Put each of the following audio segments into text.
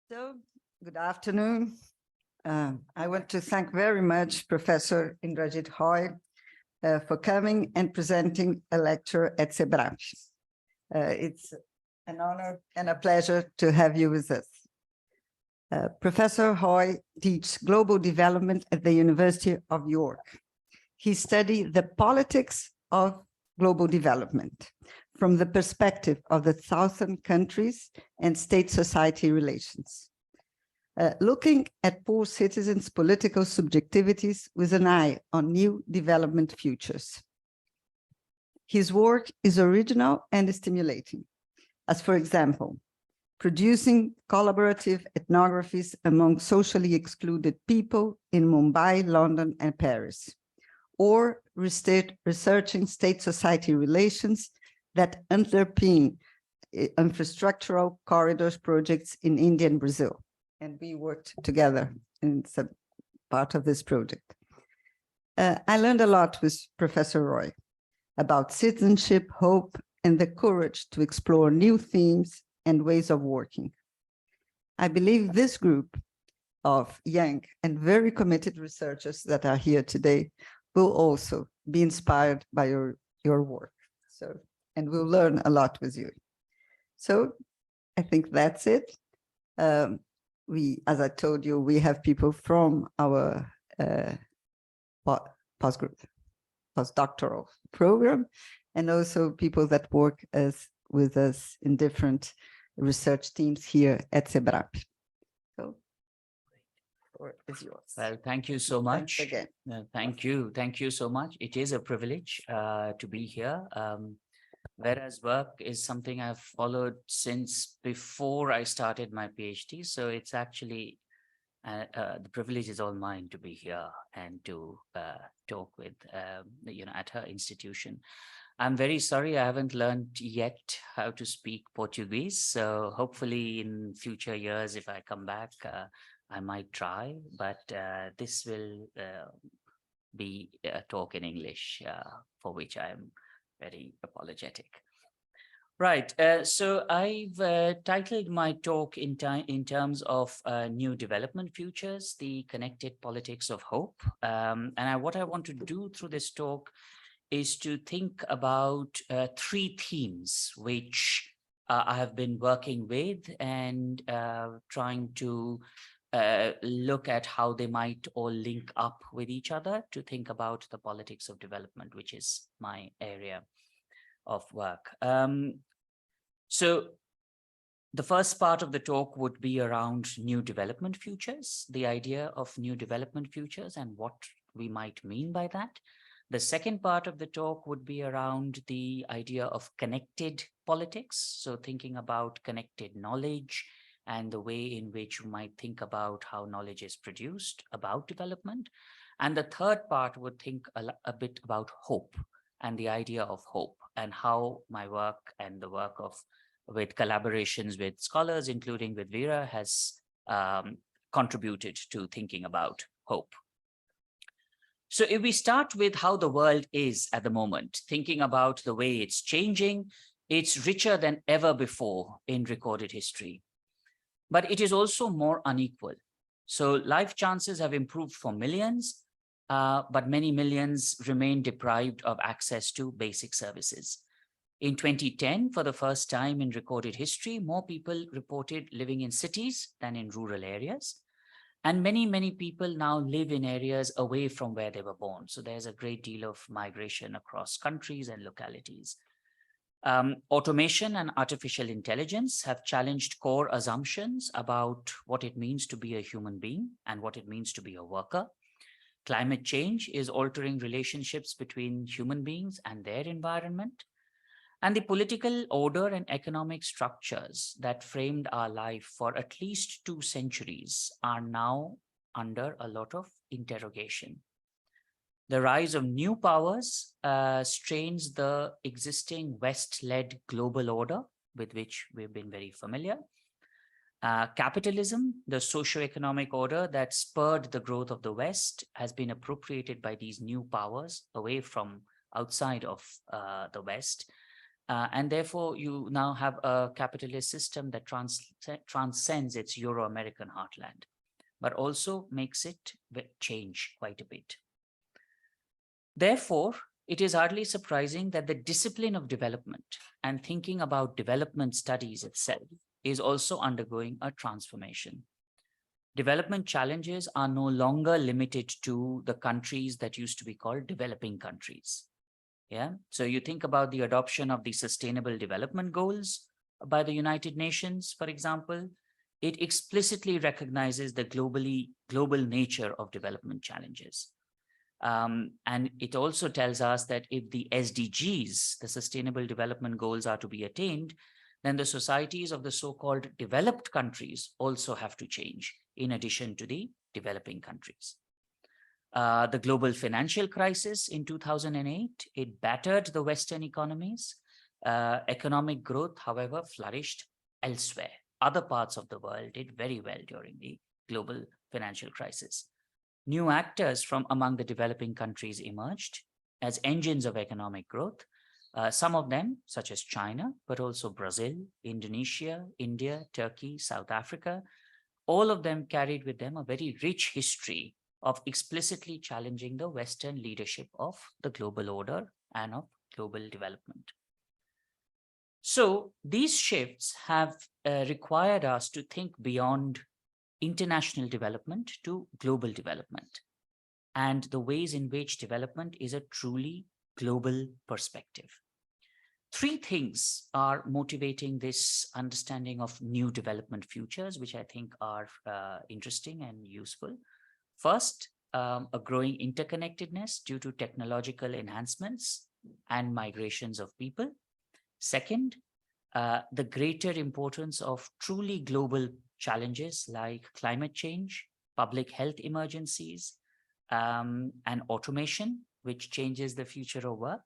So, good afternoon. I want to thank very much Professor Indrajit Roy for coming and presenting a lecture at SEBRAP. It's an honor and a pleasure to have you with us. Professor Roy teaches global development at the University of York. He studied the politics of global development from the perspective of the southern countries and state-society relations, looking at poor citizens' political subjectivities with an eye on new development futures. His work is original and stimulating, as for example, producing collaborative ethnographies among socially excluded people in Mumbai, London, and Paris, or researching state-society relations that underpin infrastructural corridors projects in India and Brazil. And we worked together in some part of this project. I learned a lot with Professor Roy about citizenship, hope, and the courage to explore new themes and ways of working. I believe this group of young and very committed researchers that are here today will also be inspired by your work. So, and we'll learn a lot with you. So I think that's it. As I told you, we have people from our postdoctoral program, and also people that work with us in different research teams here at SEBRAP. So, the floor is yours. Well, thank you so much. Thanks again. Thank you so much. It is a privilege to be here. Whereas work is something I've followed since before I started my PhD. So it's actually, the privilege is all mine to be here and to talk with, at her institution. I'm very sorry I haven't learned yet how to speak Portuguese. So hopefully in future years, if I come back, I might try, but this will be a talk in English, for which I'm very apologetic. Right, so I've titled my talk in terms of new development futures, the connected politics of hope. What I want to do through this talk is to think about three themes which I have been working with and trying to look at how they might all link up with each other to think about the politics of development, which is my area of work. So the first part of the talk would be around new development futures, the idea of new development futures and what we might mean by that. The second part of the talk would be around the idea of connected politics. So thinking about connected knowledge and the way in which we might think about how knowledge is produced about development. And the third part would think a bit about hope and the idea of hope and how my work and the work with collaborations with scholars, including with Vera, has contributed to thinking about hope. So if we start with how the world is at the moment, thinking about the way it's changing, it's richer than ever before in recorded history. But it is also more unequal. So life chances have improved for millions, but many millions remain deprived of access to basic services. In 2010, for the first time in recorded history, more people reported living in cities than in rural areas. And many, many people now live in areas away from where they were born. So there's a great deal of migration across countries and localities. Automation and artificial intelligence have challenged core assumptions about what it means to be a human being and what it means to be a worker. Climate change is altering relationships between human beings and their environment. And the political order and economic structures that framed our life for at least 2 centuries are now under a lot of interrogation. The rise of new powers strains the existing West-led global order with which we've been very familiar. Capitalism, the socio-economic order that spurred the growth of the West, has been appropriated by these new powers away from outside of the West. And therefore, you now have a capitalist system that transcends its Euro-American heartland, but also makes it change quite a bit. Therefore, it is hardly surprising that the discipline of development and thinking about development studies itself is also undergoing a transformation. Development challenges are no longer limited to the countries that used to be called developing countries. Yeah. So you think about the adoption of the Sustainable Development Goals by the United Nations, for example, it explicitly recognizes the global nature of development challenges. And it also tells us that if the SDGs, the Sustainable Development Goals, are to be attained, then the societies of the so-called developed countries also have to change, in addition to the developing countries. The global financial crisis in 2008, it battered the Western economies. Economic growth, however, flourished elsewhere. Other parts of the world did very well during the global financial crisis. New actors from among the developing countries emerged as engines of economic growth. Some of them, such as China, but also Brazil, Indonesia, India, Turkey, South Africa, all of them carried with them a very rich history of explicitly challenging the Western leadership of the global order and of global development. So these shifts have required us to think beyond international development to global development, and the ways in which development is a truly global perspective. Three things are motivating this understanding of new development futures, which I think are interesting and useful. First, a growing interconnectedness due to technological enhancements and migrations of people. Second, the greater importance of truly global challenges like climate change, public health emergencies, and automation, which changes the future of work.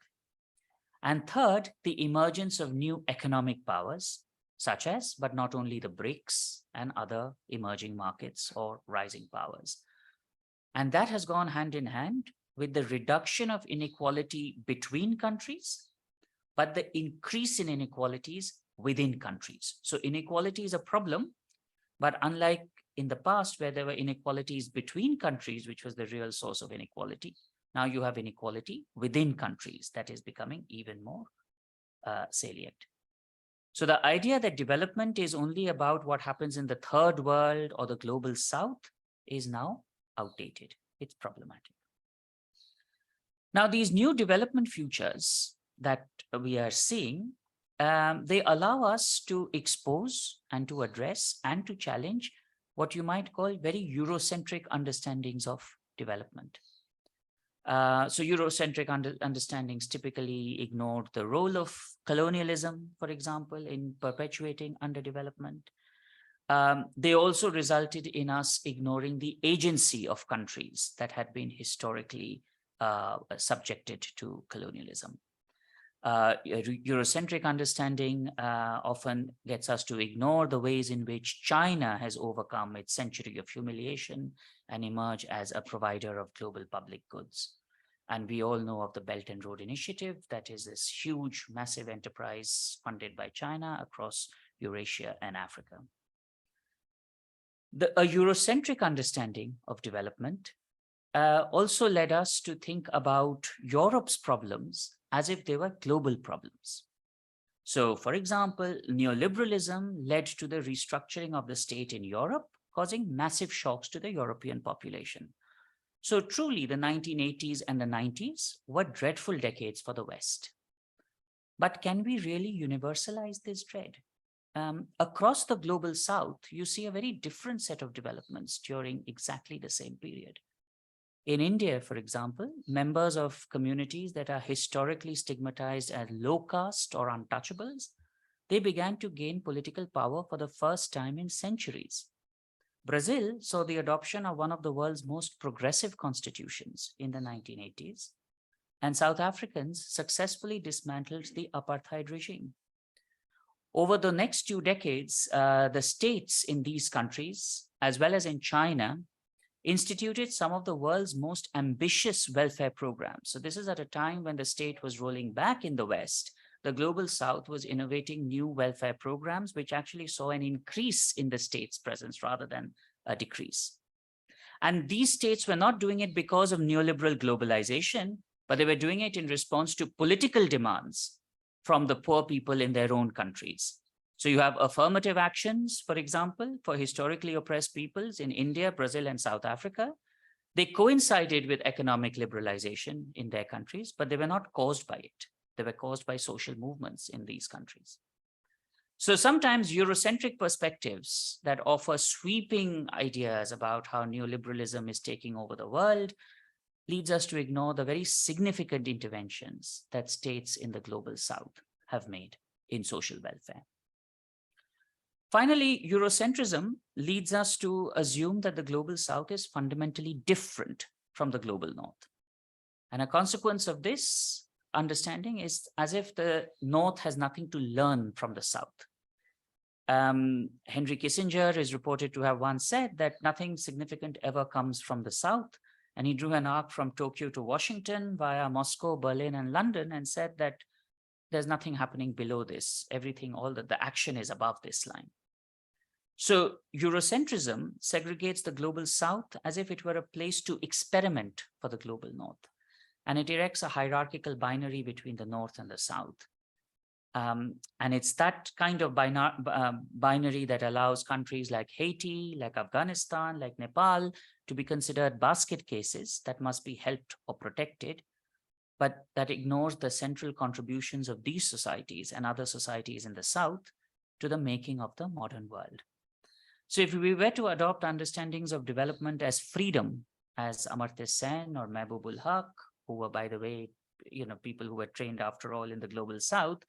And third, the emergence of new economic powers, such as, but not only the BRICS and other emerging markets or rising powers. And that has gone hand in hand with the reduction of inequality between countries, but the increase in inequalities within countries. So inequality is a problem, but unlike in the past where there were inequalities between countries, which was the real source of inequality, now you have inequality within countries that is becoming even more salient. So the idea that development is only about what happens in the third world or the global south is now outdated. It's problematic. Now, these new development futures that we are seeing, they allow us to expose and to address and to challenge what you might call very Eurocentric understandings of development. So Eurocentric understandings typically ignored the role of colonialism, for example, in perpetuating underdevelopment. They also resulted in us ignoring the agency of countries that had been historically subjected to colonialism. Eurocentric understanding often gets us to ignore the ways in which China has overcome its century of humiliation and emerged as a provider of global public goods. And we all know of the Belt and Road Initiative, that is this huge, massive enterprise funded by China across Eurasia and Africa. A Eurocentric understanding of development also led us to think about Europe's problems as if they were global problems. So, for example, neoliberalism led to the restructuring of the state in Europe, causing massive shocks to the European population. So truly, the 1980s and the 90s were dreadful decades for the West. But can we really universalize this dread? Across the global South, you see a very different set of developments during exactly the same period. In India, for example, members of communities that are historically stigmatized as low caste or untouchables, they began to gain political power for the first time in centuries. Brazil saw the adoption of one of the world's most progressive constitutions in the 1980s, and South Africans successfully dismantled the apartheid regime. Over the next 2 decades, the states in these countries, as well as in China, instituted some of the world's most ambitious welfare programs. So this is at a time when the state was rolling back in the West, the global south was innovating new welfare programs, which actually saw an increase in the state's presence rather than a decrease. And these states were not doing it because of neoliberal globalization, but they were doing it in response to political demands from the poor people in their own countries. So you have affirmative actions, for example, for historically oppressed peoples in India, Brazil, and South Africa. They coincided with economic liberalization in their countries, but they were not caused by it. They were caused by social movements in these countries. So sometimes Eurocentric perspectives that offer sweeping ideas about how neoliberalism is taking over the world leads us to ignore the very significant interventions that states in the global south have made in social welfare. Finally, Eurocentrism leads us to assume that the global south is fundamentally different from the global north. And a consequence of this understanding is as if the north has nothing to learn from the south. Henry Kissinger is reported to have once said that nothing significant ever comes from the south. And he drew an arc from Tokyo to Washington via Moscow, Berlin, and London and said that there's nothing happening below this. Everything, all the action is above this line. So Eurocentrism segregates the global south as if it were a place to experiment for the global north. And it erects a hierarchical binary between the north and the south. And it's that kind of binary that allows countries like Haiti, like Afghanistan, like Nepal to be considered basket cases that must be helped or protected, but that ignores the central contributions of these societies and other societies in the south to the making of the modern world. So if we were to adopt understandings of development as freedom, as Amartya Sen or Mehboob Haq, who were, by the way, people who were trained after all in the global south,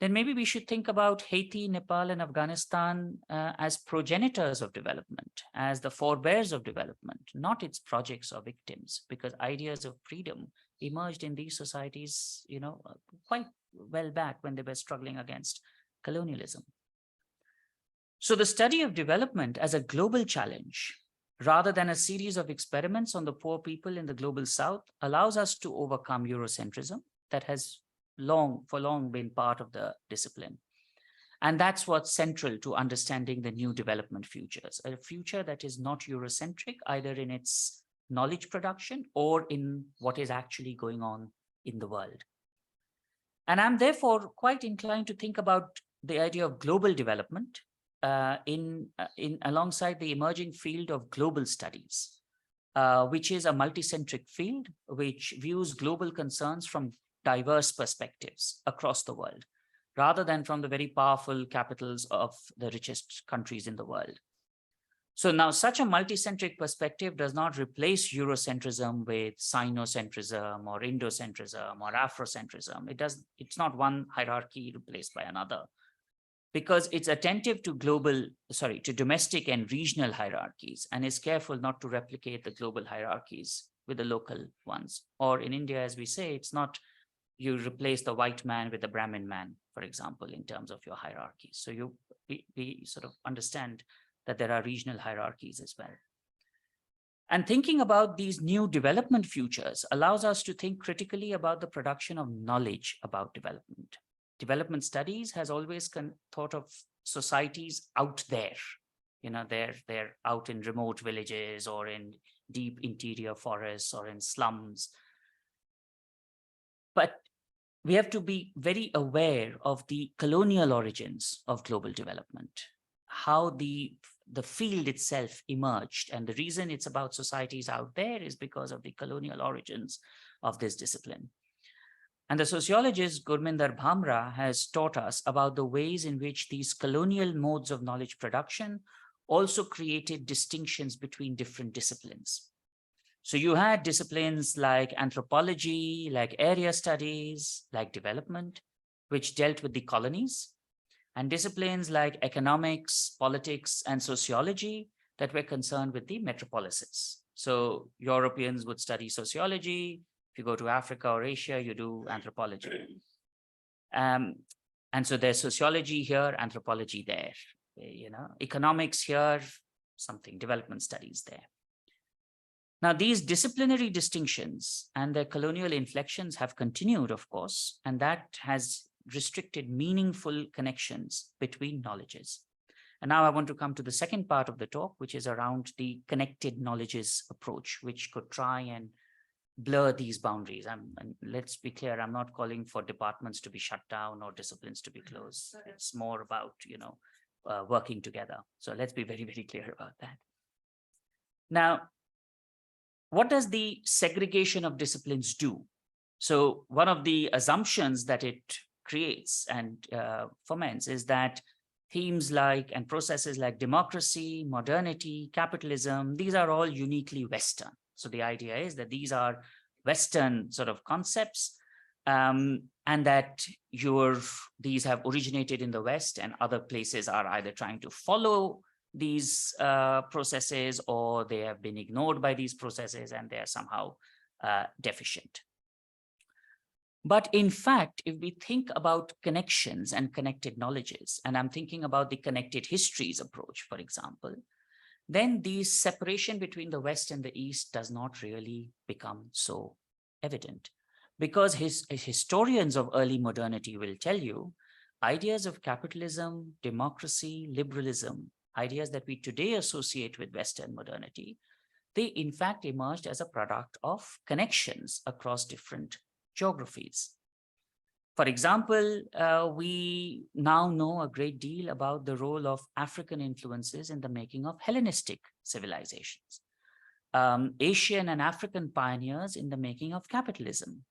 then maybe we should think about Haiti, Nepal, and Afghanistan as progenitors of development, as the forebears of development, not its projects or victims, because ideas of freedom emerged in these societies, quite well back when they were struggling against colonialism. So the study of development as a global challenge, rather than a series of experiments on the poor people in the global south, allows us to overcome Eurocentrism that has for long been part of the discipline. And that's what's central to understanding the new development futures, a future that is not Eurocentric, either in its knowledge production or in what is actually going on in the world. And I'm therefore quite inclined to think about the idea of global development alongside the emerging field of global studies, which is a multicentric field which views global concerns from diverse perspectives across the world, rather than from the very powerful capitals of the richest countries in the world. So now such a multicentric perspective does not replace Eurocentrism with Sinocentrism or Indocentrism or Afrocentrism. It's not one hierarchy replaced by another, because it's attentive to domestic and regional hierarchies and is careful not to replicate the global hierarchies with the local ones. Or in India, as we say, it's not you replace the white man with the Brahmin man, for example, in terms of your hierarchy. So we sort of understand that there are regional hierarchies as well. And thinking about these new development futures allows us to think critically about the production of knowledge about development. Development studies has always thought of societies out there. They're out in remote villages or in deep interior forests or in slums. But we have to be very aware of the colonial origins of global development, how the field itself emerged. And the reason it's about societies out there is because of the colonial origins of this discipline. And the sociologist Gurminder Bhamra has taught us about the ways in which these colonial modes of knowledge production also created distinctions between different disciplines. So you had disciplines like anthropology, like area studies, like development, which dealt with the colonies, and disciplines like economics, politics, and sociology that were concerned with the metropolises. So Europeans would study sociology. If you go to Africa or Asia, you do anthropology. And so there's sociology here, anthropology there, economics here, something, development studies there. Now, these disciplinary distinctions and their colonial inflections have continued, of course, and that has restricted, meaningful connections between knowledges. And now I want to come to the second part of the talk, which is around the connected knowledges approach, which could try and blur these boundaries. And let's be clear, I'm not calling for departments to be shut down or disciplines to be closed. It's more about, working together. So let's be very, very clear about that. Now, what does the segregation of disciplines do? So one of the assumptions that it creates and foments is that themes like and processes like democracy, modernity, capitalism, these are all uniquely Western. So the idea is that these are Western sort of concepts, and that these have originated in the West, and other places are either trying to follow these processes, or they have been ignored by these processes and they are somehow deficient. But in fact, if we think about connections and connected knowledges, and I'm thinking about the connected histories approach, for example, then the separation between the West and the East does not really become so evident. Because historians of early modernity will tell you, ideas of capitalism, democracy, liberalism, ideas that we today associate with Western modernity, they in fact emerged as a product of connections across different geographies. For example, we now know a great deal about the role of African influences in the making of Hellenistic civilizations, Asian and African pioneers in the making of capitalism,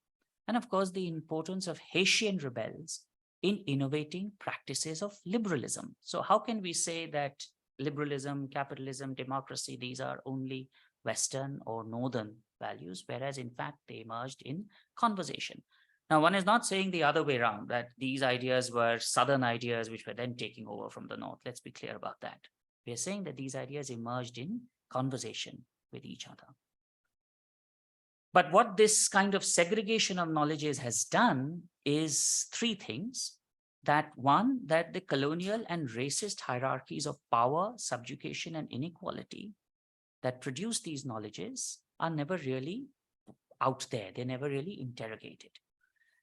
and of course, the importance of Haitian rebels in innovating practices of liberalism. So how can we say that liberalism, capitalism, democracy, these are only Western or Northern values, whereas in fact they emerged in conversation? Now, one is not saying the other way around, that these ideas were Southern ideas which were then taking over from the North. Let's be clear about that. We are saying that these ideas emerged in conversation with each other. But what this kind of segregation of knowledges has done is three things. That one, that the colonial and racist hierarchies of power, subjugation, and inequality that produce these knowledges are never really out there. They're never really interrogated.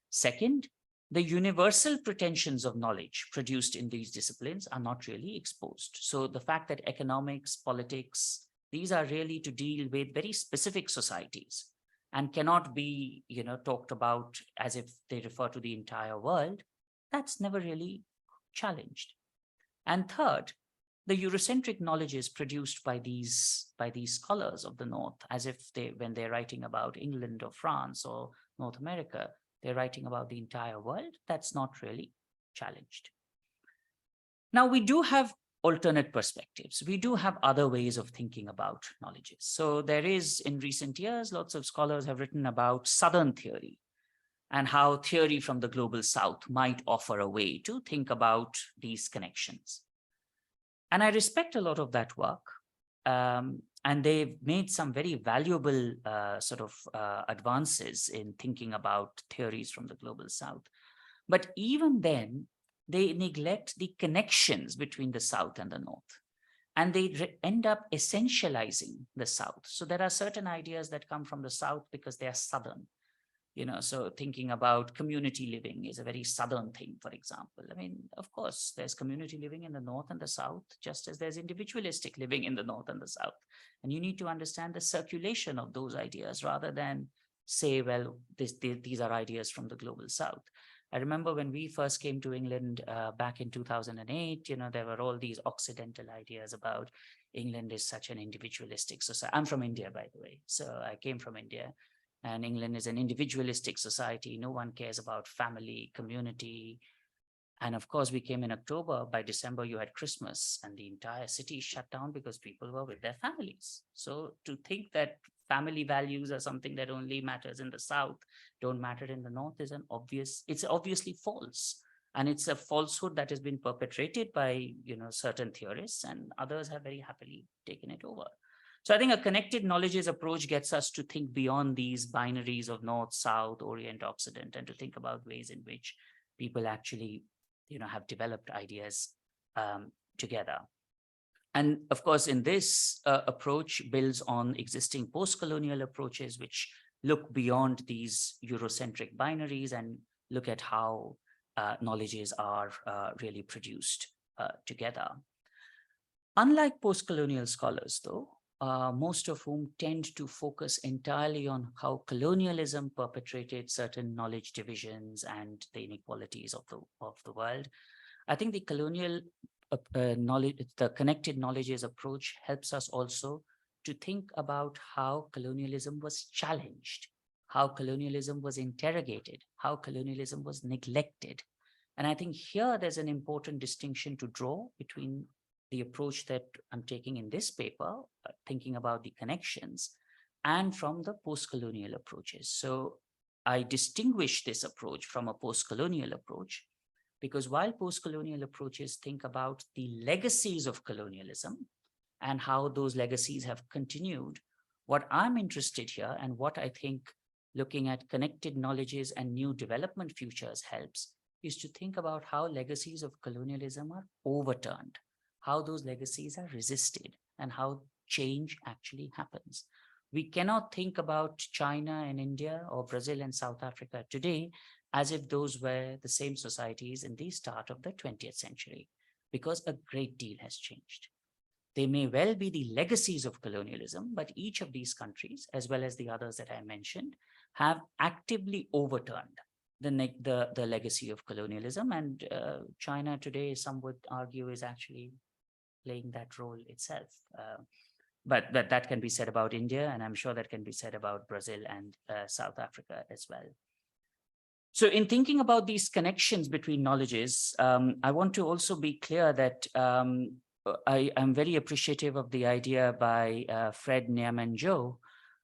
Second, the universal pretensions of knowledge produced in these disciplines are not really exposed. So the fact that economics, politics, these are really to deal with very specific societies and cannot be, talked about as if they refer to the entire world, that's never really challenged. And third, the Eurocentric knowledges produced by these scholars of the North, as if when they're writing about England or France or North America, they're writing about the entire world, that's not really challenged. Now, we do have alternate perspectives. We do have other ways of thinking about knowledges. So there is, in recent years, lots of scholars have written about Southern theory and how theory from the global South might offer a way to think about these connections. And I respect a lot of that work. And they've made some very valuable advances in thinking about theories from the global South. But even then, they neglect the connections between the South and the North. And they end up essentializing the South. So there are certain ideas that come from the South because they are Southern. So thinking about community living is a very Southern thing, for example. I mean, of course, there's community living in the North and the South, just as there's individualistic living in the North and the South. And you need to understand the circulation of those ideas rather than say, well, these are ideas from the global South. I remember when we first came to England back in 2008, there were all these Occidental ideas about England is such an individualistic society. I'm from India, by the way. So I came from India. And England is an individualistic society. No one cares about family, community. And of course, we came in October. By December, you had Christmas and the entire city shut down because people were with their families. So to think that family values are something that only matters in the South, don't matter in the North is it's obviously false. And it's a falsehood that has been perpetrated by, certain theorists, and others have very happily taken it over. So I think a connected knowledges approach gets us to think beyond these binaries of North, South, Orient, Occident, and to think about ways in which people actually, have developed ideas together. And of course, in this approach builds on existing post-colonial approaches, which look beyond these Eurocentric binaries and look at how knowledges are really produced together. Unlike post-colonial scholars, though, most of whom tend to focus entirely on how colonialism perpetrated certain knowledge divisions and the inequalities of the world, I think the colonial knowledge, the connected knowledges approach helps us also to think about how colonialism was challenged, how colonialism was interrogated, how colonialism was neglected. And I think here there's an important distinction to draw between the approach that I'm taking in this paper, thinking about the connections, and from the post-colonial approaches. So I distinguish this approach from a post-colonial approach because while post-colonial approaches think about the legacies of colonialism and how those legacies have continued, what I'm interested here and what I think looking at connected knowledges and new development futures helps is to think about how legacies of colonialism are overturned, how those legacies are resisted, and how change actually happens. We cannot think about China and India or Brazil and South Africa today as if those were the same societies in the start of the 20th century, because a great deal has changed. They may well be the legacies of colonialism, but each of these countries, as well as the others that I mentioned, have actively overturned the legacy of colonialism. And China today, some would argue, is actually playing that role itself. But that can be said about India, and I'm sure that can be said about Brazil and South Africa as well. So in thinking about these connections between knowledges, I want to also be clear that I am very appreciative of the idea by Fred Niaman-Jo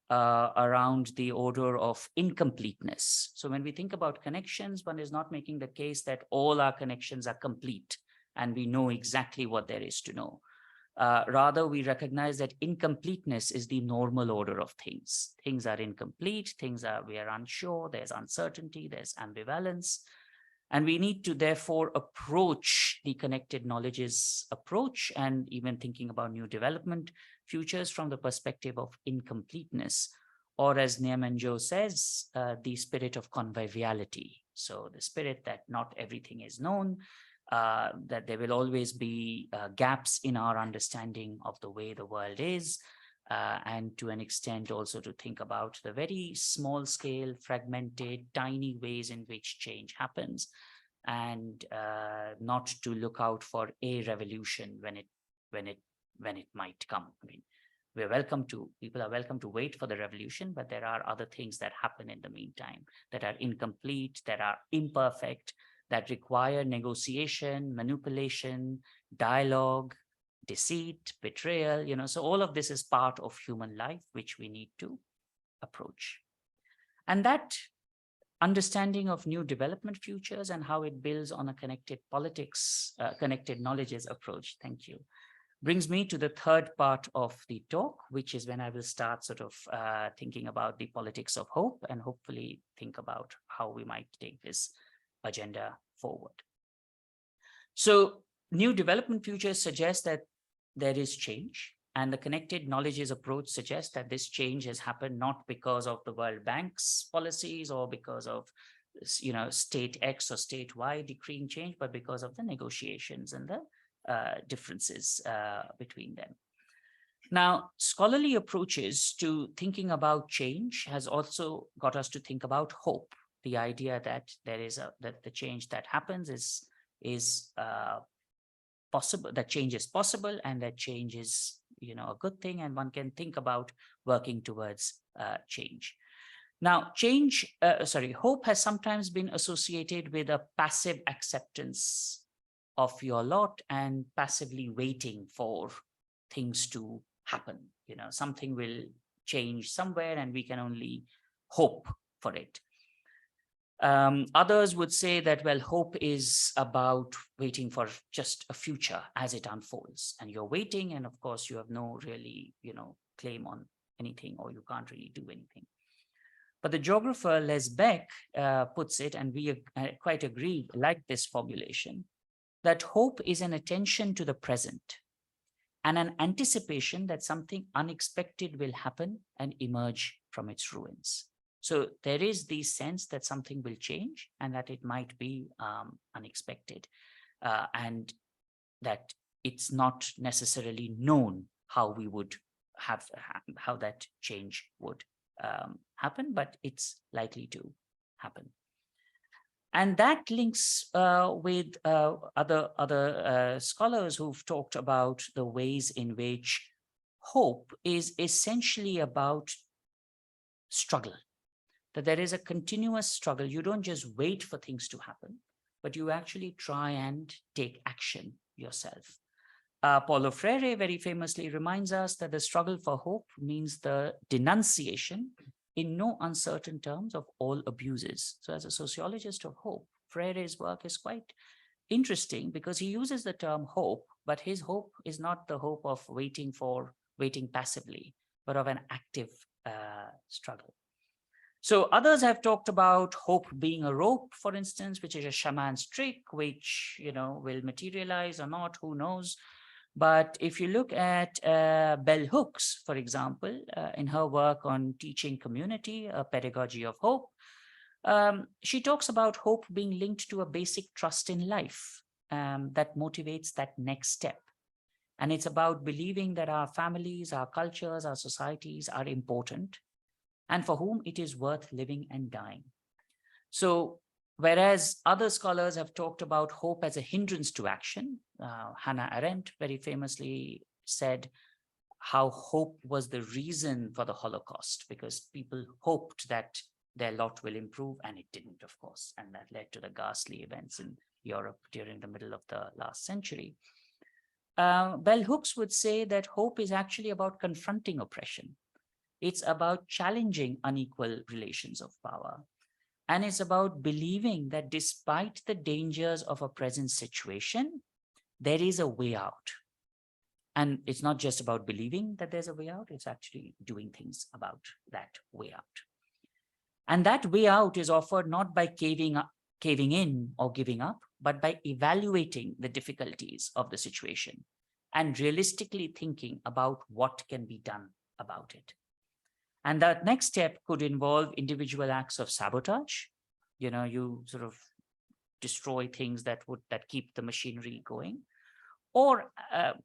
around the order of incompleteness. So when we think about connections, one is not making the case that all our connections are complete and we know exactly what there is to know. Rather, we recognize that incompleteness is the normal order of things. Things are incomplete, we are unsure, there's uncertainty, there's ambivalence. And we need to therefore approach the connected knowledges approach and even thinking about new development futures from the perspective of incompleteness, or as Niaman-Jo says, the spirit of conviviality. So the spirit that not everything is known, that there will always be gaps in our understanding of the way the world is, and to an extent also to think about the very small scale, fragmented, tiny ways in which change happens, and not to look out for a revolution when it might come. I mean, people are welcome to wait for the revolution, but there are other things that happen in the meantime that are incomplete, that are imperfect, that require negotiation, manipulation, dialogue, deceit, betrayal, so all of this is part of human life, which we need to approach. And that understanding of new development futures and how it builds on a connected politics, connected knowledges approach, thank you, brings me to the third part of the talk, which is when I will start sort of thinking about the politics of hope and hopefully think about how we might take this agenda forward. So new development futures suggest that there is change, and the connected knowledges approach suggests that this change has happened not because of the World Bank's policies or because of state X or state Y decreeing change, but because of the negotiations and the differences between them. Now, scholarly approaches to thinking about change has also got us to think about hope. The idea that that the change that happens is possible, that change is possible, and that change is a good thing, and one can think about working towards change. Now, hope has sometimes been associated with a passive acceptance of your lot and passively waiting for things to happen. Something will change somewhere and we can only hope for it. Others would say that, well, hope is about waiting for just a future as it unfolds, and you're waiting, and of course you have no really, claim on anything, or you can't really do anything. But the geographer Les Beck puts it, and we quite agree, like this formulation, that hope is an attention to the present and an anticipation that something unexpected will happen and emerge from its ruins. So there is the sense that something will change and that it might be unexpected, and that it's not necessarily known how we would how that change would happen, but it's likely to happen. And that links with other scholars who've talked about the ways in which hope is essentially about struggle, that there is a continuous struggle. You don't just wait for things to happen, but you actually try and take action yourself. Paulo Freire very famously reminds us that the struggle for hope means the denunciation in no uncertain terms of all abuses. So as a sociologist of hope, Freire's work is quite interesting because he uses the term hope, but his hope is not the hope of waiting passively, but of an active struggle. So others have talked about hope being a rope, for instance, which is a shaman's trick, which, will materialize or not, who knows. But if you look at Bell Hooks, for example, in her work on teaching community, a pedagogy of hope, she talks about hope being linked to a basic trust in life that motivates that next step. And it's about believing that our families, our cultures, our societies are important and for whom it is worth living and dying. So whereas other scholars have talked about hope as a hindrance to action, Hannah Arendt very famously said how hope was the reason for the Holocaust, because people hoped that their lot will improve, and it didn't, of course, and that led to the ghastly events in Europe during the middle of the last century. Bell Hooks would say that hope is actually about confronting oppression. It's about challenging unequal relations of power. And it's about believing that despite the dangers of a present situation, there is a way out. And it's not just about believing that there's a way out, it's actually doing things about that way out. And that way out is offered not by caving in or giving up, but by evaluating the difficulties of the situation and realistically thinking about what can be done about it. And that next step could involve individual acts of sabotage. You sort of destroy things that keep the machinery going, or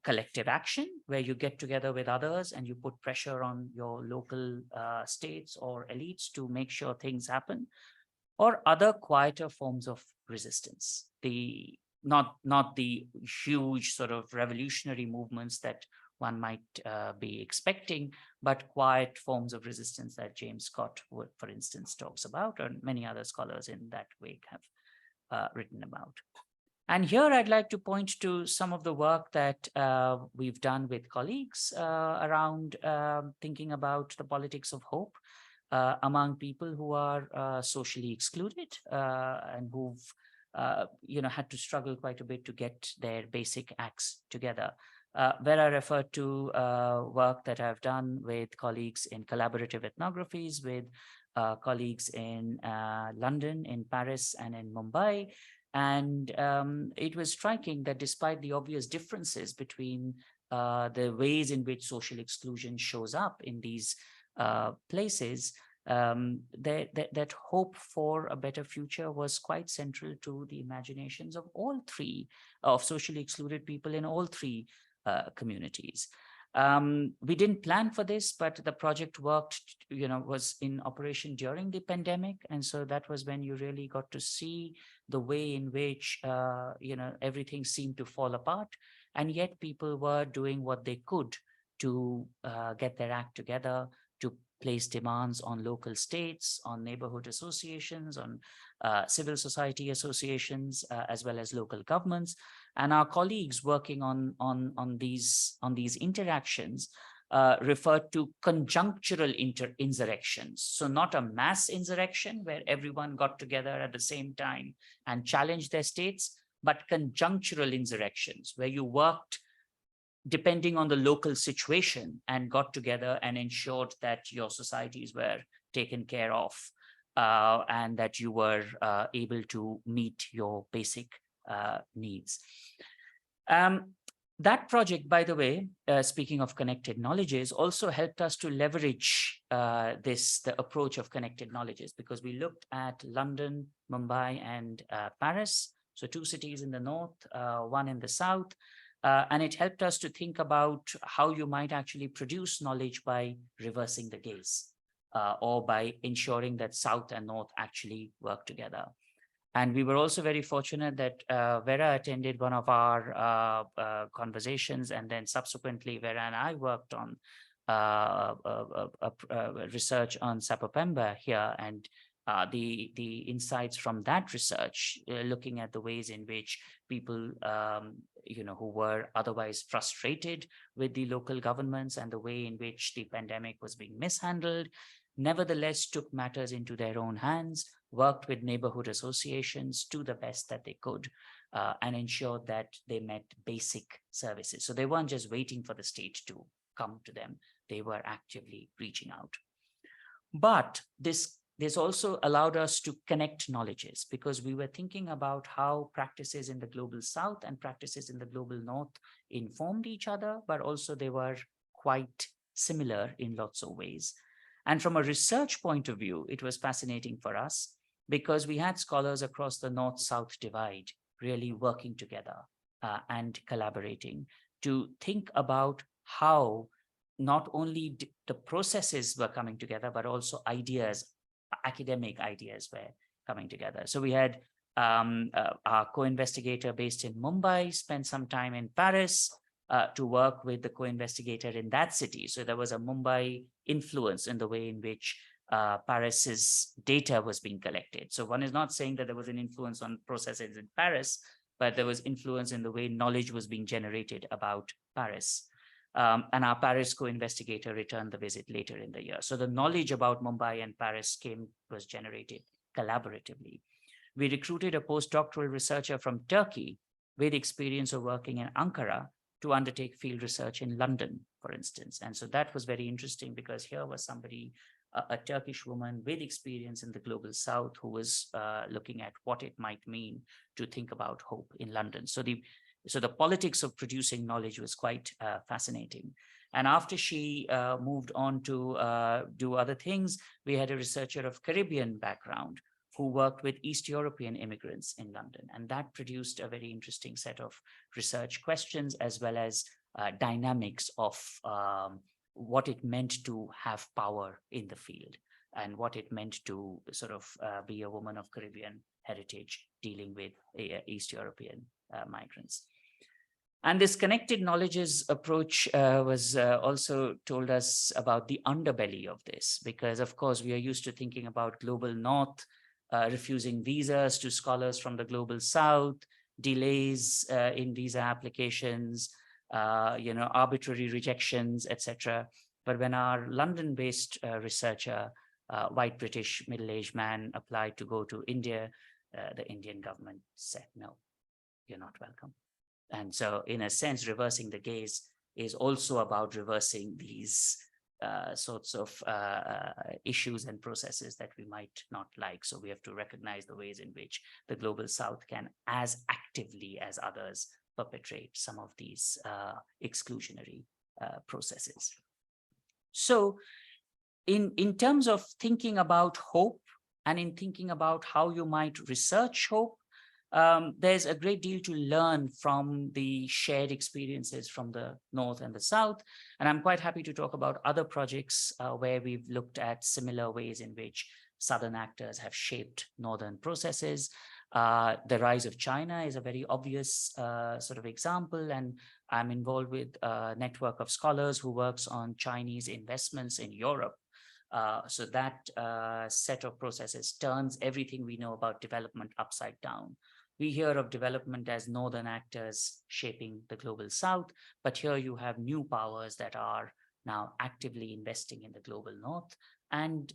collective action where you get together with others and you put pressure on your local states or elites to make sure things happen, or other quieter forms of resistance. Not the huge sort of revolutionary movements that one might be expecting, but quiet forms of resistance that James Scott, for instance, talks about, or many other scholars in that wake have written about. And here I'd like to point to some of the work that we've done with colleagues around thinking about the politics of hope among people who are socially excluded and who've had to struggle quite a bit to get their basic acts together. Where I refer to work that I've done with colleagues in collaborative ethnographies, with colleagues in London, in Paris, and in Mumbai. And it was striking that despite the obvious differences between the ways in which social exclusion shows up in these places, that hope for a better future was quite central to the imaginations of of socially excluded people in all three communities. We didn't plan for this, but the project worked, was in operation during the pandemic. And so that was when you really got to see the way in which, everything seemed to fall apart. And yet people were doing what they could to get their act together, to place demands on local states, on neighborhood associations, on civil society associations, as well as local governments. And our colleagues working on these interactions referred to conjunctural insurrections. So not a mass insurrection where everyone got together at the same time and challenged their states, but conjunctural insurrections where you worked depending on the local situation and got together and ensured that your societies were taken care of and that you were able to meet your basic needs. That project, by the way, speaking of connected knowledges, also helped us to leverage the approach of connected knowledges, because we looked at London, Mumbai, and Paris. So 2 cities in the north, 1 in the south. And it helped us to think about how you might actually produce knowledge by reversing the gaze, or by ensuring that south and north actually work together. And we were also very fortunate that Vera attended one of our conversations, and then subsequently Vera and I worked on research on Sapopemba here, and the insights from that research, looking at the ways in which people, who were otherwise frustrated with the local governments and the way in which the pandemic was being mishandled, nevertheless took matters into their own hands, worked with neighborhood associations to the best that they could, and ensured that they met basic services. So they weren't just waiting for the state to come to them, they were actively reaching out. But this also allowed us to connect knowledges, because we were thinking about how practices in the global south and practices in the global north informed each other, but also they were quite similar in lots of ways. And from a research point of view, it was fascinating for us, because we had scholars across the north-south divide really working together and collaborating to think about how not only the processes were coming together, but also ideas, academic ideas were coming together. So we had our co-investigator based in Mumbai spend some time in Paris to work with the co-investigator in that city. So there was a Mumbai influence in the way in which Paris's data was being collected. So one is not saying that there was an influence on processes in Paris, but there was influence in the way knowledge was being generated about Paris. And our Paris co-investigator returned the visit later in the year. So the knowledge about Mumbai and Paris was generated collaboratively. We recruited a postdoctoral researcher from Turkey with experience of working in Ankara to undertake field research in London, for instance. And so that was very interesting, because here was somebody, a Turkish woman with experience in the global south, who was looking at what it might mean to think about hope in London. So the politics of producing knowledge was quite fascinating. And after she moved on to do other things, we had a researcher of Caribbean background who worked with East European immigrants in London. And that produced a very interesting set of research questions, as well as dynamics of what it meant to have power in the field, and what it meant to sort of be a woman of Caribbean heritage dealing with East European migrants. And this connected knowledges approach was also told us about the underbelly of this, because of course we are used to thinking about global north, refusing visas to scholars from the global south, delays in visa applications, arbitrary rejections, etc. But when our London-based researcher, white British middle-aged man, applied to go to India, the Indian government said, no, you're not welcome. And so in a sense, reversing the gaze is also about reversing these sorts of issues and processes that we might not like. So we have to recognize the ways in which the global south can, as actively as others, perpetrate some of these exclusionary processes. So in terms of thinking about hope, and in thinking about how you might research hope, there's a great deal to learn from the shared experiences from the North and the South. And I'm quite happy to talk about other projects where we've looked at similar ways in which Southern actors have shaped Northern processes. The rise of China is a very obvious sort of example, and I'm involved with a network of scholars who works on Chinese investments in Europe. So that set of processes turns everything we know about development upside down. We hear of development as Northern actors shaping the global South, but here you have new powers that are now actively investing in the global North, and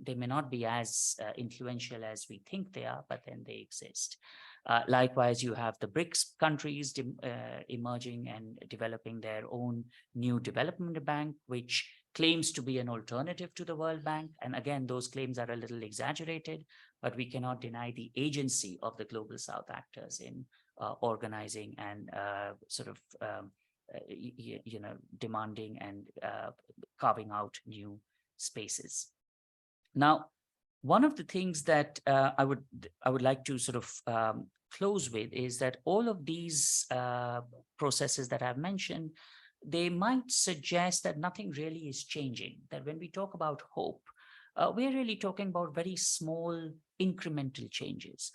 they may not be as influential as we think they are, but then they exist. Likewise, you have the BRICS countries emerging and developing their own new development bank, which claims to be an alternative to the World Bank. And again, those claims are a little exaggerated, but we cannot deny the agency of the global South actors in organizing and demanding and carving out new spaces. Now, one of the things that I would like to sort of close with is that all of these processes that I've mentioned, they might suggest that nothing really is changing, that when we talk about hope, we're really talking about very small incremental changes.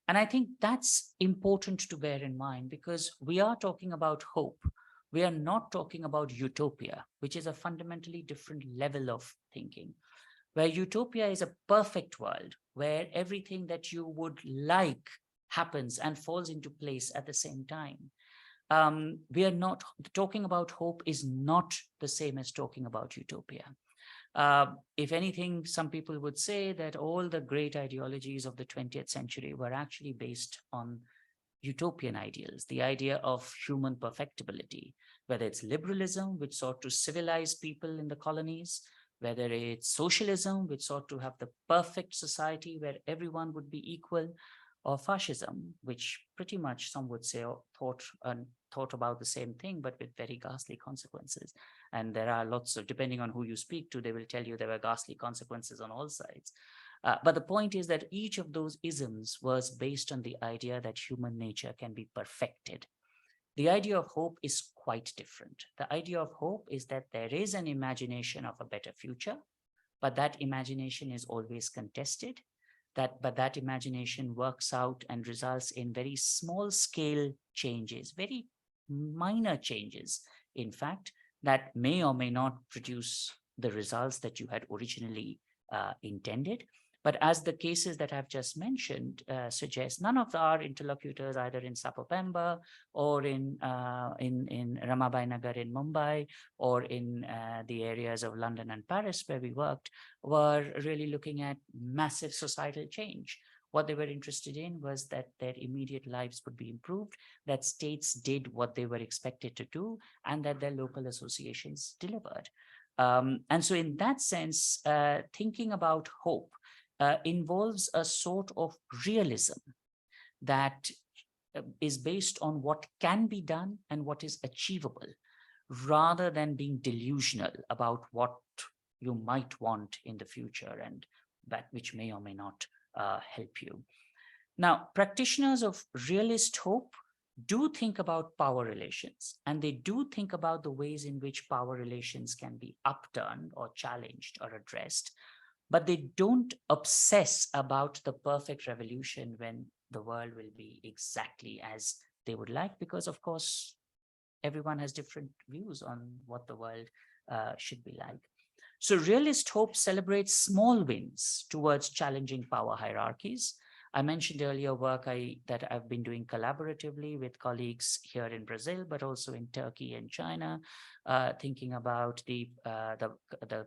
And I think that's important to bear in mind, because we are talking about hope. We are not talking about utopia, which is a fundamentally different level of thinking, where utopia is a perfect world where everything that you would like happens and falls into place at the same time. We are not talking about hope is not the same as talking about utopia. If anything, some people would say that all the great ideologies of the 20th century were actually based on utopian ideals, the idea of human perfectibility, whether it's liberalism, which sought to civilize people in the colonies, whether it's socialism, which sought to have the perfect society where everyone would be equal, or fascism, which pretty much some would say thought about the same thing, but with very ghastly consequences. And there are lots of, depending on who you speak to, they will tell you there were ghastly consequences on all sides. But the point is that each of those isms was based on the idea that human nature can be perfected. The idea of hope is quite different. The idea of hope is that there is an imagination of a better future, but that imagination is always contested. But that imagination works out and results in very small scale changes, very minor changes, in fact, that may or may not produce the results that you had originally intended. But as the cases that I've just mentioned suggest, none of our interlocutors, either in Sapopemba or in Ramabai Nagar in Mumbai, or in the areas of London and Paris where we worked, were really looking at massive societal change. What they were interested in was that their immediate lives would be improved, that states did what they were expected to do, and that their local associations delivered. And so in that sense, thinking about hope involves a sort of realism that is based on what can be done and what is achievable, rather than being delusional about what you might want in the future and that which may or may not help you. Now, practitioners of realist hope do think about power relations, and they do think about the ways in which power relations can be upturned or challenged or addressed. But they don't obsess about the perfect revolution when the world will be exactly as they would like, because of course, everyone has different views on what the world should be like. So realist hope celebrates small wins towards challenging power hierarchies. I mentioned earlier work that I've been doing collaboratively with colleagues here in Brazil, but also in Turkey and China, thinking about the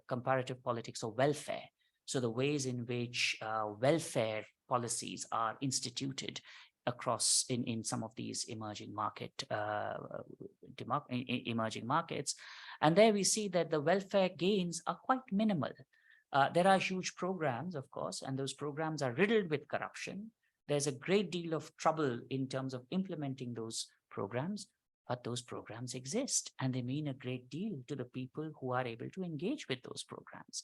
comparative politics of welfare. So the ways in which welfare policies are instituted across in some of these emerging markets. And there we see that the welfare gains are quite minimal. There are huge programs, of course, and those programs are riddled with corruption. There's a great deal of trouble in terms of implementing those programs, but those programs exist and they mean a great deal to the people who are able to engage with those programs.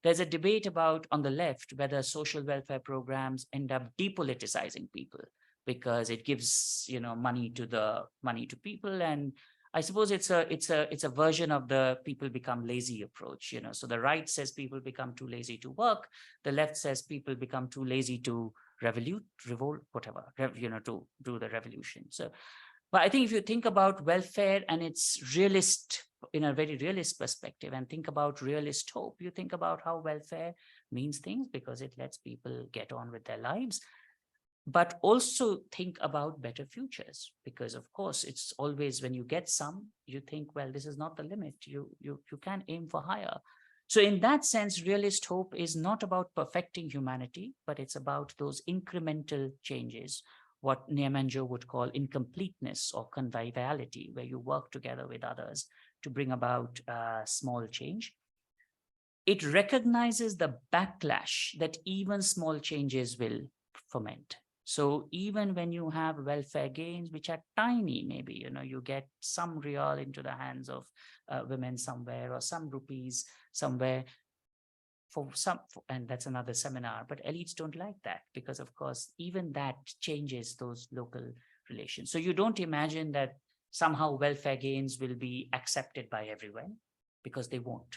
There's a debate about, on the left, whether social welfare programs end up depoliticizing people because it gives, money to people. And I suppose it's a version of the people become lazy approach. So the right says people become too lazy to work. The left says people become too lazy to revolt, whatever, to do the revolution. So, but I think if you think about welfare and its realist, in a very realist perspective, and think about realist hope, you think about how welfare means things because it lets people get on with their lives, but also think about better futures, because of course it's always, when you get some, you think, well, this is not the limit. You can aim for higher. So in that sense, realist hope is not about perfecting humanity, but it's about those incremental changes, what Niemanjo would call incompleteness or conviviality, where you work together with others to bring about small change. It recognizes the backlash that even small changes will foment. So even when you have welfare gains, which are tiny, maybe, you get some real into the hands of women somewhere, or some rupees somewhere, and that's another seminar, but elites don't like that, because of course, even that changes those local relations. So you don't imagine that somehow welfare gains will be accepted by everyone, because they won't.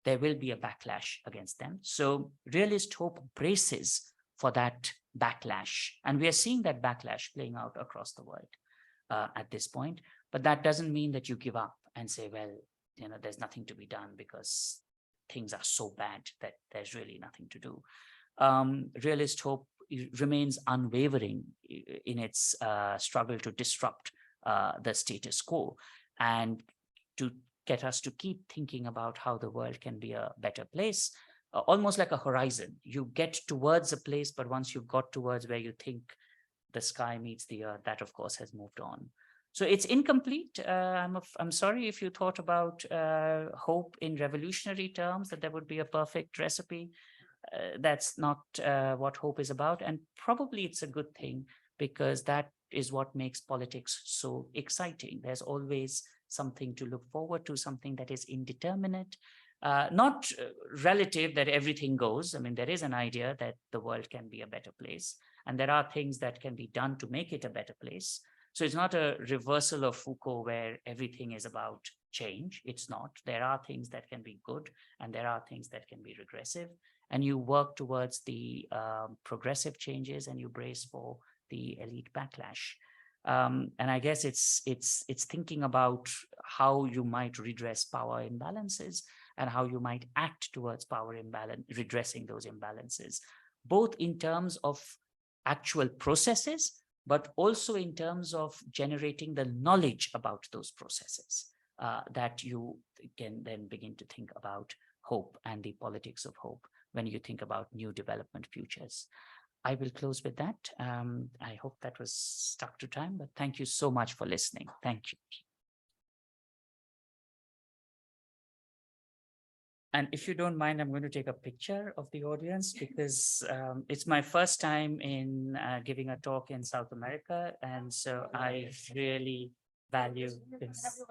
There will be a backlash against them. So realist hope braces for that backlash. And we are seeing that backlash playing out across the world at this point. But that doesn't mean that you give up and say, well, there's nothing to be done because things are so bad that there's really nothing to do. Realist hope remains unwavering in its struggle to disrupt the status quo, and to get us to keep thinking about how the world can be a better place, almost like a horizon. You get towards a place, but once you've got towards where you think the sky meets the earth, that of course has moved on. So it's incomplete. I'm sorry if you thought about hope in revolutionary terms, that there would be a perfect recipe. That's not what hope is about. And probably it's a good thing, because that is what makes politics so exciting. There's always something to look forward to, something that is indeterminate, not relative, that everything goes. I mean, there is an idea that the world can be a better place, and there are things that can be done to make it a better place. So it's not a reversal of Foucault where everything is about change. It's not. There are things that can be good, and there are things that can be regressive. And you work towards the progressive changes, and you brace for the elite backlash. And I guess it's thinking about how you might redress power imbalances, and how you might act towards power imbalance, redressing those imbalances, both in terms of actual processes, but also in terms of generating the knowledge about those processes, that you can then begin to think about hope and the politics of hope when you think about new development futures. I will close with that. I hope that was stuck to time, but thank you so much for listening. Thank you. And if you don't mind, I'm going to take a picture of the audience, because it's my first time in giving a talk in South America. And so I really value this.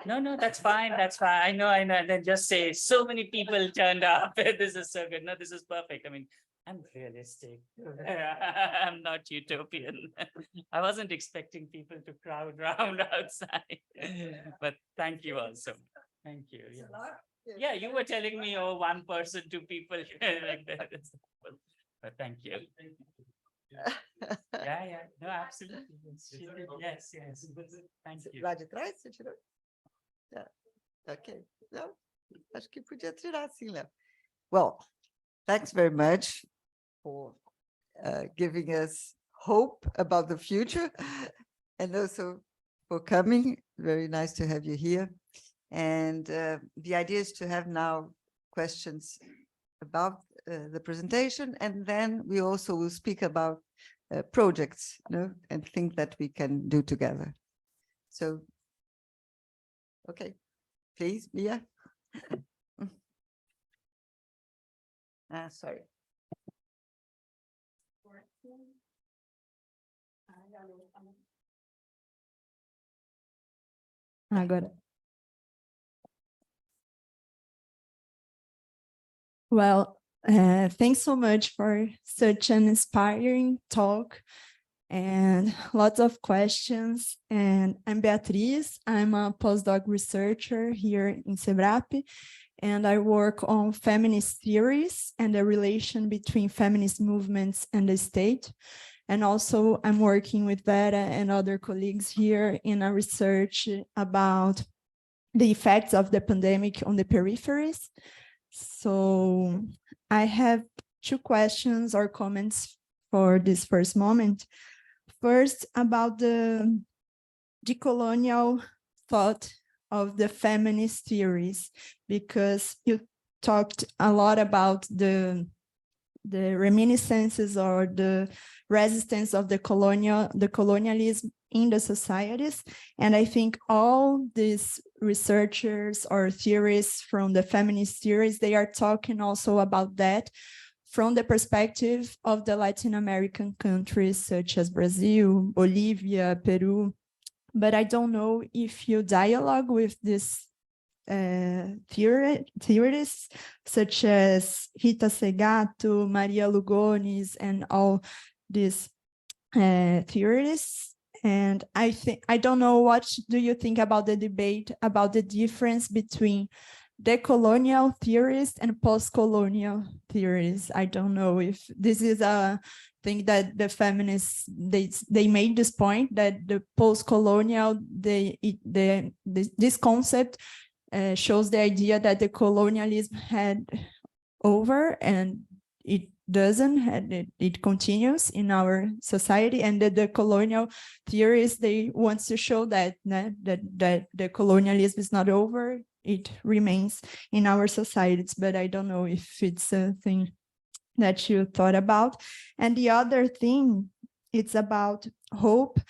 No, that's fine. That's fine. I know. And then just say, so many people turned up. This is so good. No, this is perfect. I mean, I'm realistic. I'm not utopian. I wasn't expecting people to crowd round outside. But thank you also. Thank you. Yes. Yeah, you were telling me, oh, one person, two people like that. But thank you. Yeah, no, absolutely. Yes. Thank you. Lá de trás, você tirou? Okay. Não, acho que podia tirar assim, Léo. Well, thanks very much for giving us hope about the future, and also for coming. Very nice to have you here. And the idea is to have now questions about the presentation, and then we also will speak about projects, and things that we can do together. So, okay, please, Mia. Sorry. Agora. Well, thanks so much for such an inspiring talk and lots of questions. And I'm Beatriz. I'm a postdoc researcher here in SEBRAP, and I work on feminist theories and the relation between feminist movements and the state. And also I'm working with Vera and other colleagues here in a research about the effects of the pandemic on the peripheries. So I have two questions or comments for this first moment. First, about the decolonial thought of the feminist theories, because you talked a lot about the reminiscences or the resistance of the colonialism in the societies. And I think all these researchers or theorists from the feminist theories, they are talking also about that from the perspective of the Latin American countries such as Brazil, Bolivia, Peru. But I don't know if you dialogue with this theorists such as Rita Segato, Maria Lugones, and all these theorists. And I don't know, what do you think about the debate about the difference between decolonial theorists and post-colonial theories? I don't know if this is a thing that the feminists, they made this point that the post-colonial, this concept shows the idea that the colonialism had over, and it doesn't, it continues in our society, and that the colonial theorists, they want to show that the colonialism is not over, it remains in our societies. But I don't know if it's a thing that you thought about. And the other thing, it's about hope,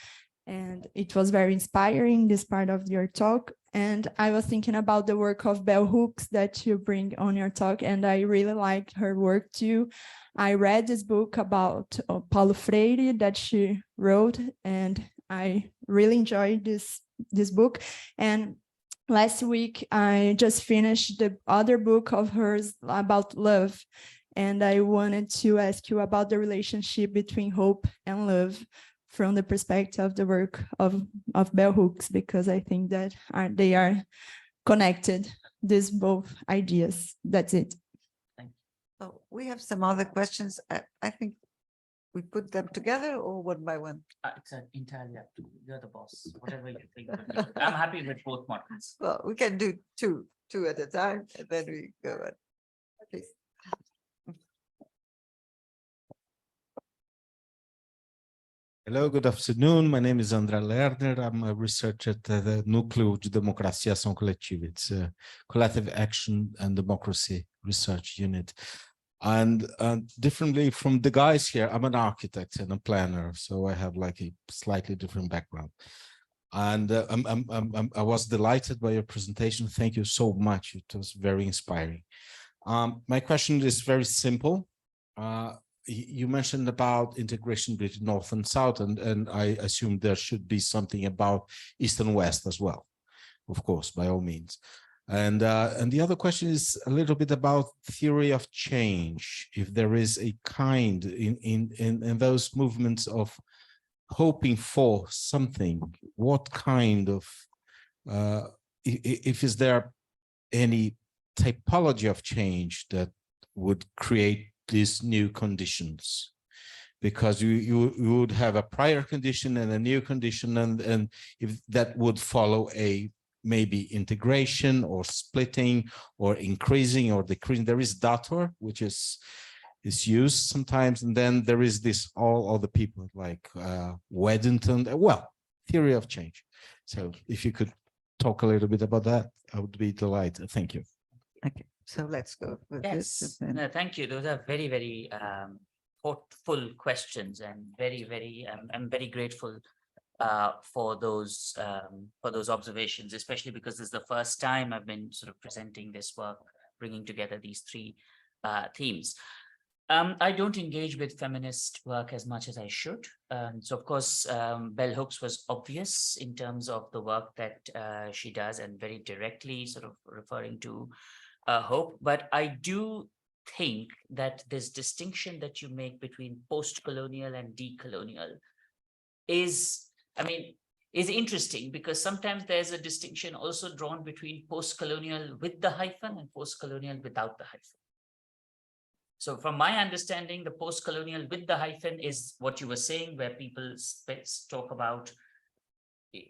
and it was very inspiring, this part of your talk. And I was thinking about the work of Bell Hooks that you bring on your talk, and I really liked her work too. I read this book about Paulo Freire that she wrote, and I really enjoyed this book. And last week, I just finished the other book of hers about love. And I wanted to ask you about the relationship between hope and love from the perspective of the work of Bell Hooks, because I think that they are connected, these both ideas. That's it. So we have some other questions. I think we put them together or one by one. It's entirely up to you. You're the boss, whatever you think. I'm happy with both models. Well, we can do two at a time, and then we go on. Please. Hello, good afternoon. My name is André Lerner. I'm a researcher at the Núcleo de Democracia e Ação Coletiva. It's a collective action and democracy research unit. And differently from the guys here, I'm an architect and a planner, so I have like a slightly different background. And I was delighted by your presentation. Thank you so much. It was very inspiring. My question is very simple. You mentioned about integration between North and South, and I assume there should be something about East and West as well, of course, by all means. And the other question is a little bit about theory of change. If there is a kind in those movements of hoping for something, what kind of, if is there any typology of change that would create these new conditions? Because you would have a prior condition and a new condition, and if that would follow a maybe integration or splitting or increasing or decreasing. There is dator, which is used sometimes, and then there is this all other people like Weddington. Well, theory of change. So if you could talk a little bit about that, I would be delighted. Thank you. Okay, so let's go with this. And No, thank you. Those are very, very thoughtful questions, and very, I'm very grateful for those observations, especially because this is the first time I've been sort of presenting this work, bringing together these three themes. I don't engage with feminist work as much as I should. So of course, Bell Hooks was obvious in terms of the work that she does, and very directly sort of referring to hope. But I do think that this distinction that you make between post-colonial and decolonial is interesting, because sometimes there's a distinction also drawn between post-colonial with the hyphen and post-colonial without the hyphen. So from my understanding, the post-colonial with the hyphen is what you were saying, where people talk about,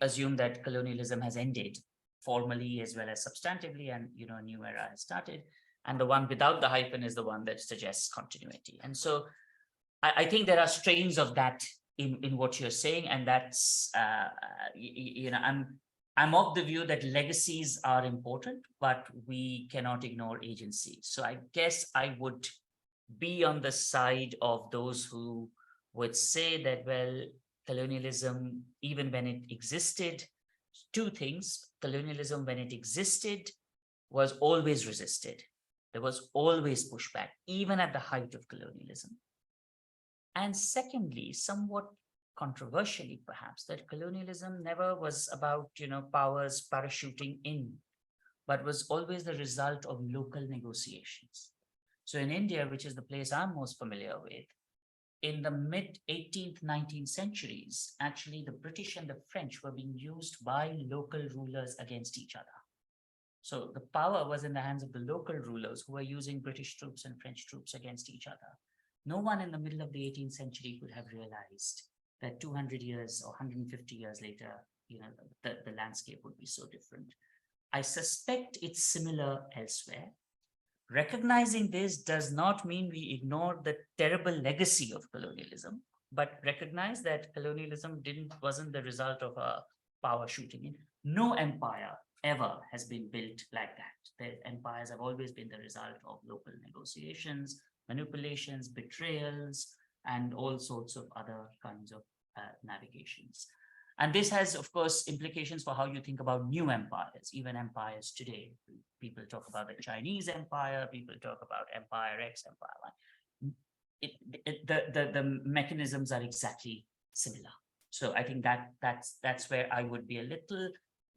assume that colonialism has ended formally as well as substantively, and a new era has started. And the one without the hyphen is the one that suggests continuity. And so I think there are strains of that in what you're saying, and that's I'm of the view that legacies are important, but we cannot ignore agency. So I guess I would be on the side of those who would say that, well, colonialism, even when it existed, two things: colonialism when it existed was always resisted, There was always pushback, even at the height of colonialism. And secondly, somewhat controversially perhaps, that colonialism never was about, powers parachuting in, but was always the result of local negotiations. So in India, which is the place I'm most familiar with, in the mid 18th, 19th centuries, actually the British and the French were being used by local rulers against each other. So the power was in the hands of the local rulers who were using British troops and French troops against each other. No one in the middle of the 18th century could have realized that 200 years or 150 years later, the landscape would be so different. I suspect it's similar elsewhere. Recognizing this does not mean we ignore the terrible legacy of colonialism, but recognize that colonialism wasn't the result of a power shooting in. No empire ever has been built like that. The empires have always been the result of local negotiations, manipulations, betrayals, and all sorts of other kinds of navigations. And this has, of course, implications for how you think about new empires, even empires today. People talk about the Chinese empire, people talk about Empire X, Empire Y. The mechanisms are exactly similar. So I think that's where I would be a little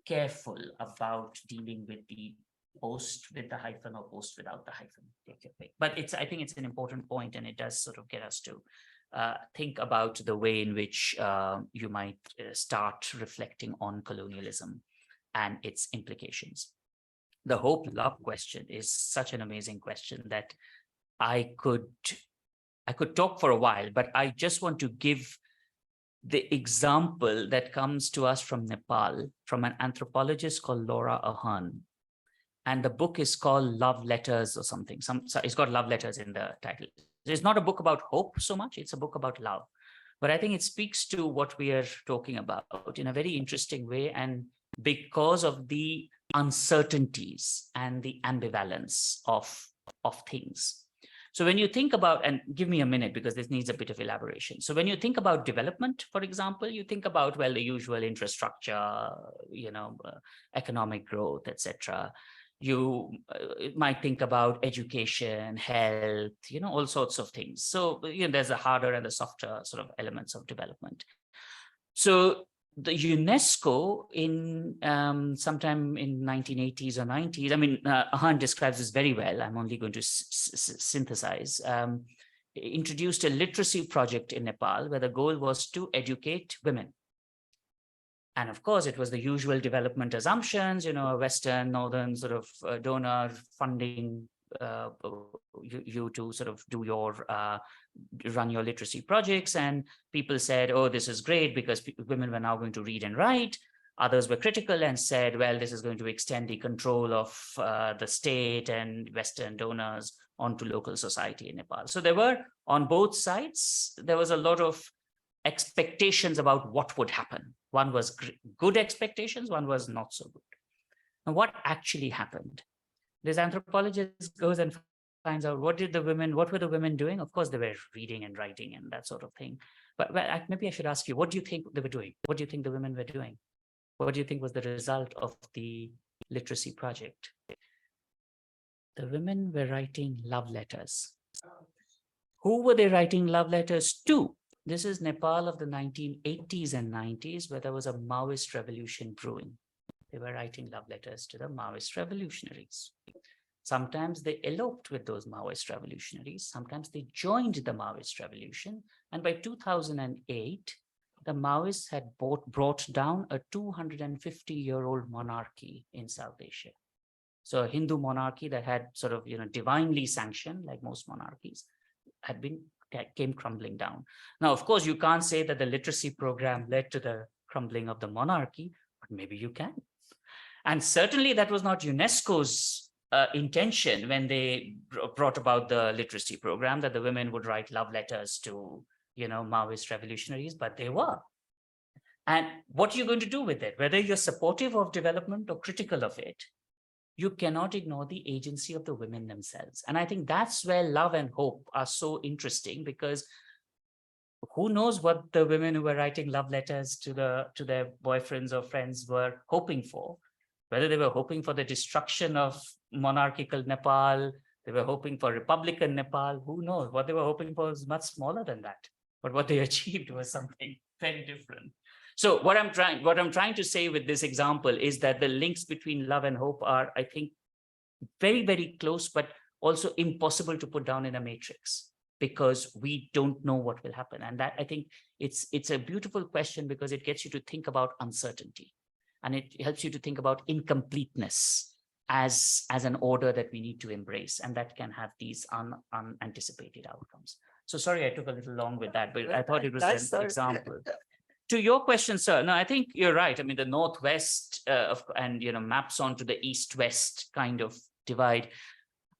careful about dealing with the post with the hyphen or post without the hyphen. But I think it's an important point, and it does sort of get us to think about the way in which you might start reflecting on colonialism and its implications. The hope-love question is such an amazing question that I could talk for a while, but I just want to give the example that comes to us from Nepal, from an anthropologist called Laura Ahern. And the book is called Love Letters or something. It's got love letters in the title. It's not a book about hope so much, it's a book about love. But I think it speaks to what we are talking about in a very interesting way, and because of the uncertainties and the ambivalence of things. So when you think about, and give me a minute because this needs a bit of elaboration. So when you think about development, for example, you think about, well, the usual infrastructure, economic growth, etc. You might think about education, health, all sorts of things. So, there's a harder and the softer sort of elements of development. So the UNESCO in sometime in 1980s or 90s, I mean, Ahern describes this very well. I'm only going to synthesize. Introduced a literacy project in Nepal where the goal was to educate women. And of course, it was the usual development assumptions, a Western, Northern sort of donor funding you to sort of do your, run your literacy projects. And people said, oh, this is great because women were now going to read and write. Others were critical and said, well, this is going to extend the control of the state and Western donors onto local society in Nepal. So there were, on both sides, there was a lot of expectations about what would happen. One was good expectations, one was not so good. And what actually happened? This anthropologist goes and finds out what were the women doing? Of course, they were reading and writing and that sort of thing. But maybe I should ask you, what do you think they were doing? What do you think the women were doing? What do you think was the result of the literacy project? The women were writing love letters. Who were they writing love letters to? This is Nepal of the 1980s and 90s, where there was a Maoist revolution brewing. They were writing love letters to the Maoist revolutionaries. Sometimes they eloped with those Maoist revolutionaries. Sometimes they joined the Maoist revolution. And by 2008, the Maoists had brought down a 250-year-old monarchy in South Asia. So a Hindu monarchy that had sort of, divinely sanctioned, like most monarchies, came crumbling down. Now, of course, you can't say that the literacy program led to the crumbling of the monarchy, but maybe you can. And certainly that was not UNESCO's intention when they brought about the literacy program, that the women would write love letters to, Maoist revolutionaries, but they were. And what are you going to do with it? Whether you're supportive of development or critical of it, you cannot ignore the agency of the women themselves. And I think that's where love and hope are so interesting, because who knows what the women who were writing love letters to their boyfriends or friends were hoping for, whether they were hoping for the destruction of monarchical Nepal, They were hoping for Republican Nepal. Who knows? What they were hoping for was much smaller than that. But what they achieved was something very different. So what I'm trying to say with this example is that the links between love and hope are, I think, very, very close, but also impossible to put down in a matrix, because we don't know what will happen. And that, I think, it's a beautiful question, because it gets you to think about uncertainty, and it helps you to think about incompleteness as an order that we need to embrace, and that can have these unanticipated outcomes. So sorry, I took a little long with that, but I thought it was Nice, an example. To your question, sir, no, I think you're right. I mean, the Northwest and, maps onto the East-West kind of divide.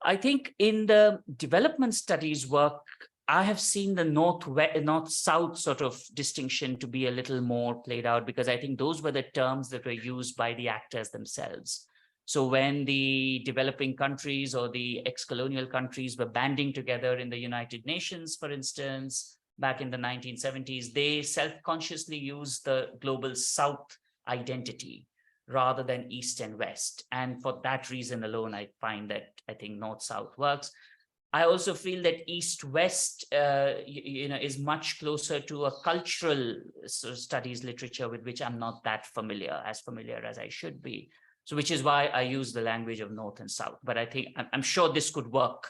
I think in the development studies work, I have seen the North-South sort of distinction to be a little more played out, because I think those were the terms that were used by the actors themselves. So when the developing countries or the ex-colonial countries were banding together in the United Nations, for instance, back in the 1970s, they self-consciously used the global South identity rather than East and West. And for that reason alone, I find that I think North-South works. I also feel that East-West, is much closer to a cultural studies literature with which I'm not that familiar as I should be. So which is why I use the language of North and South. But I think I'm sure this could work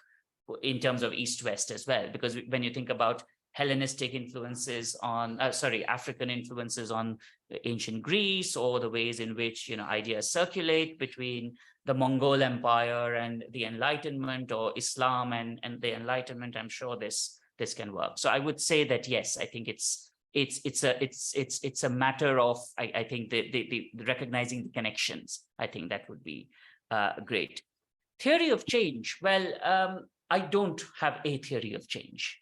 in terms of East-West as well, because when you think about Hellenistic influences on, African influences on ancient Greece, or the ways in which, ideas circulate between the Mongol Empire and the Enlightenment, or Islam and the Enlightenment, I'm sure this can work. So I would say that, yes, I think it's a matter of, I think the recognizing the connections. I think that would be great. Theory of change. Well, I don't have a theory of change,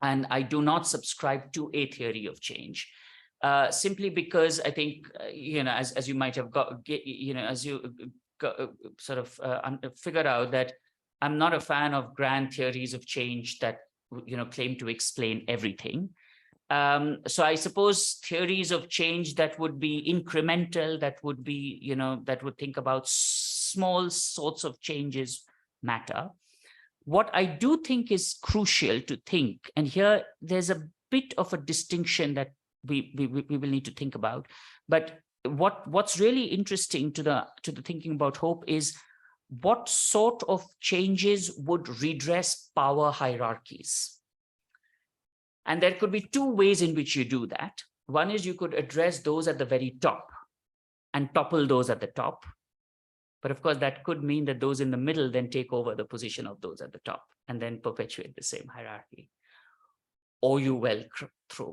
and I do not subscribe to a theory of change, simply because I think, as you might have figured out, that I'm not a fan of grand theories of change that, claim to explain everything. So I suppose theories of change that would be incremental, that would be, that would think about small sorts of changes matter. What I do think is crucial to think, and here there's a bit of a distinction that we will need to think about, but what's really interesting to the thinking about hope is what sort of changes would redress power hierarchies. And there could be two ways in which you do that. One is you could address those at the very top and topple those at the top. But of course, that could mean that those in the middle then take over the position of those at the top and then perpetuate the same hierarchy. Or you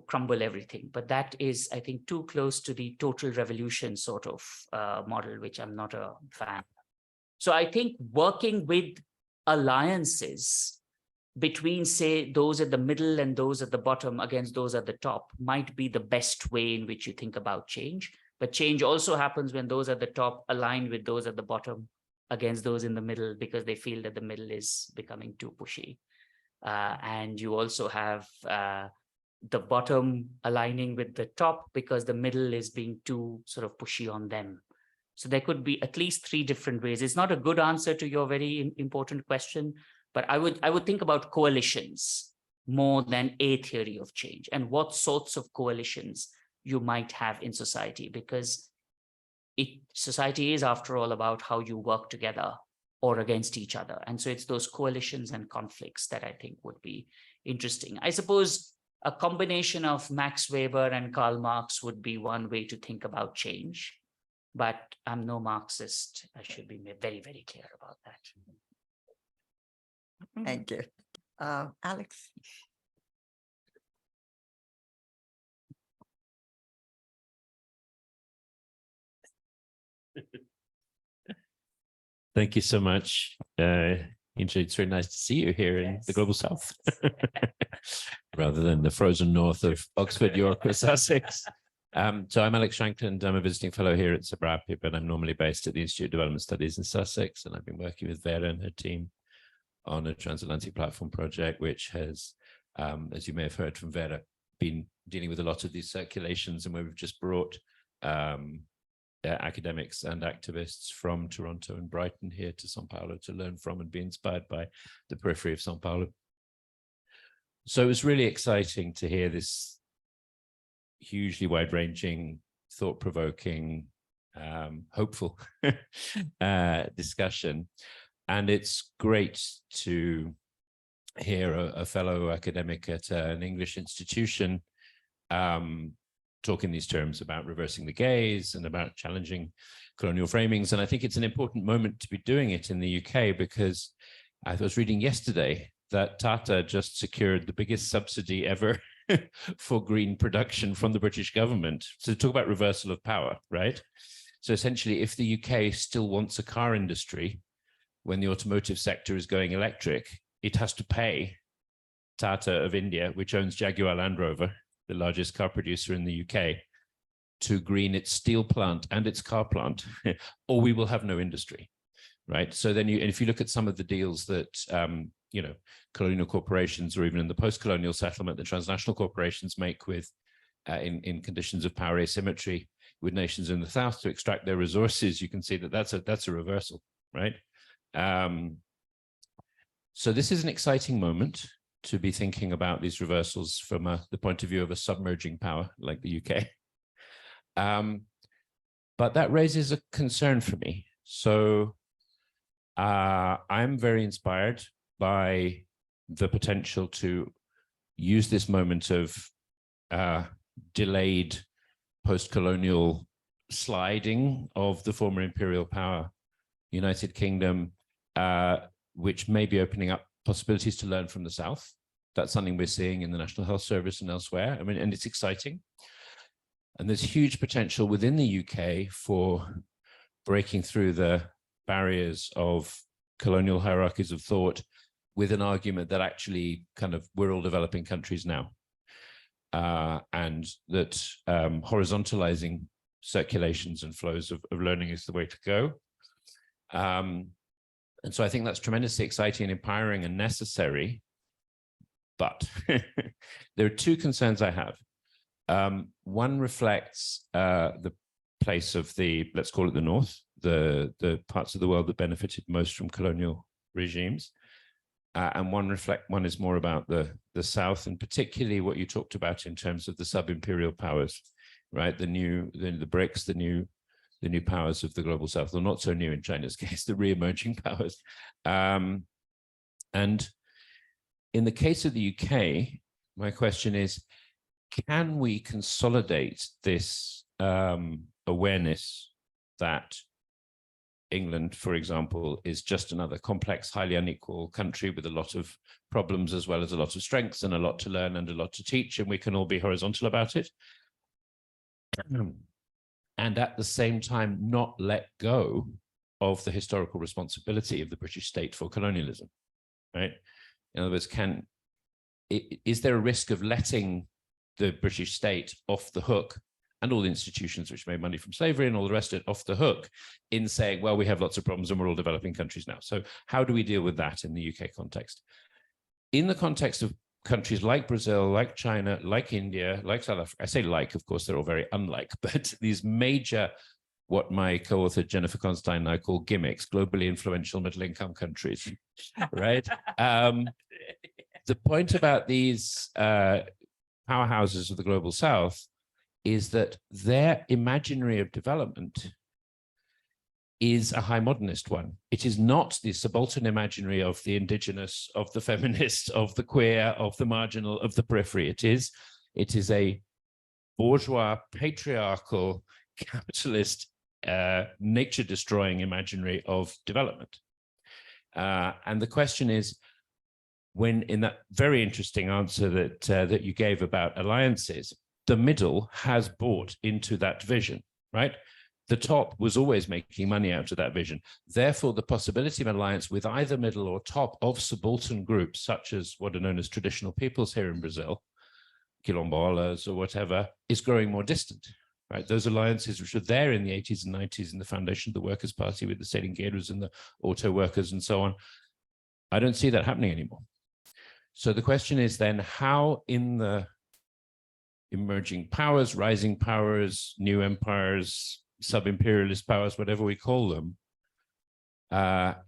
crumble everything. But that is, I think, too close to the total revolution sort of model, which I'm not a fan. So I think working with alliances between, say, those at the middle and those at the bottom against those at the top might be the best way in which you think about change. But change also happens when those at the top align with those at the bottom against those in the middle, because they feel that the middle is becoming too pushy. And you also have the bottom aligning with the top because the middle is being too sort of pushy on them. So there could be at least three different ways. It's not a good answer to your very important question, but I would think about coalitions more than a theory of change, and what sorts of coalitions you might have in society, because society is, after all, about how you work together or against each other. And so it's those coalitions and conflicts that I think would be interesting. I suppose a combination of Max Weber and Karl Marx would be one way to think about change, but I'm no Marxist. I should be very, very clear about that. Thank you. Alex. Thank you so much. Indrajit, it's very nice to see you here in the Global South, rather than the frozen north of Oxford, York, or Sussex. So I'm Alex Shankland. I'm a visiting fellow here at SEBRAPI, but I'm normally based at the Institute of Development Studies in Sussex, and I've been working with Vera and her team on a transatlantic platform project, which has, as you may have heard from Vera, been dealing with a lot of these circulations, and where we've just brought academics and activists from Toronto and Brighton here to Sao Paulo to learn from and be inspired by the periphery of Sao Paulo. So it was really exciting to hear this hugely wide-ranging, thought-provoking, hopeful discussion. And it's great to hear a fellow academic at an English institution talk in these terms about reversing the gaze and about challenging colonial framings. And I think it's an important moment to be doing it in the UK, because I was reading yesterday that Tata just secured the biggest subsidy ever for green production from the British government. So talk about reversal of power, right? So essentially, if the UK still wants a car industry when the automotive sector is going electric, it has to pay Tata of India, which owns Jaguar Land Rover, the largest car producer in the UK, to green its steel plant and its car plant, or we will have no industry, right? So then if you look at some of the deals that, colonial corporations, or even in the post-colonial settlement, the transnational corporations make with, in conditions of power asymmetry with nations in the South to extract their resources, you can see that that's a reversal, right? So this is an exciting moment to be thinking about these reversals from the point of view of a submerging power like the UK. But that raises a concern for me. So I'm very inspired by the potential to use this moment of delayed post-colonial sliding of the former imperial power, United Kingdom, which may be opening up possibilities to learn from the South. That's something we're seeing in the National Health Service and elsewhere. I mean, and it's exciting. And there's huge potential within the UK for breaking through the barriers of colonial hierarchies of thought with an argument that actually kind of we're all developing countries now. And that horizontalizing circulations and flows of learning is the way to go. And so I think that's tremendously exciting and empowering and necessary. But there are two concerns I have. One reflects the place of the, let's call it the North, the parts of the world that benefited most from colonial regimes. And one is more about the South, and particularly what you talked about in terms of the sub-imperial powers, right? The BRICS, the new powers of the global South, or not so new in China's case, the re-emerging powers. And in the case of the UK, my question is, can we consolidate this awareness that England, for example, is just another complex, highly unequal country with a lot of problems as well as a lot of strengths and a lot to learn and a lot to teach, and we can all be horizontal about it? And at the same time, not let go of the historical responsibility of the British state for colonialism, right? In other words, is there a risk of letting the British state off the hook, and all the institutions which made money from slavery and all the rest of it off the hook, in saying, well, we have lots of problems and we're all developing countries now. So how do we deal with that in the UK context? In the context of countries like Brazil, like China, like India, like South Africa, I say like, of course, they're all very unlike, but these major, what my co-author Jennifer Constantine and I call gimmicks, globally influential middle-income countries, right? The point about these powerhouses of the global South is that their imaginary of development is a high modernist one. It is not the subaltern imaginary of the indigenous, of the feminist, of the queer, of the marginal, of the periphery. It is a bourgeois, patriarchal, capitalist, nature-destroying imaginary of development. And the question is, when in that very interesting answer that you gave about alliances, the middle has bought into that vision, right? The top was always making money out of that vision. Therefore, the possibility of an alliance with either middle or top of subaltern groups, such as what are known as traditional peoples here in Brazil, quilombolas or whatever, is growing more distant, right? Those alliances which were there in the 80s and 90s in the foundation of the Workers' Party with the seringueiros and the auto workers and so on, I don't see that happening anymore. So the question is then, how in the emerging powers, rising powers, new empires, sub-imperialist powers, whatever we call them,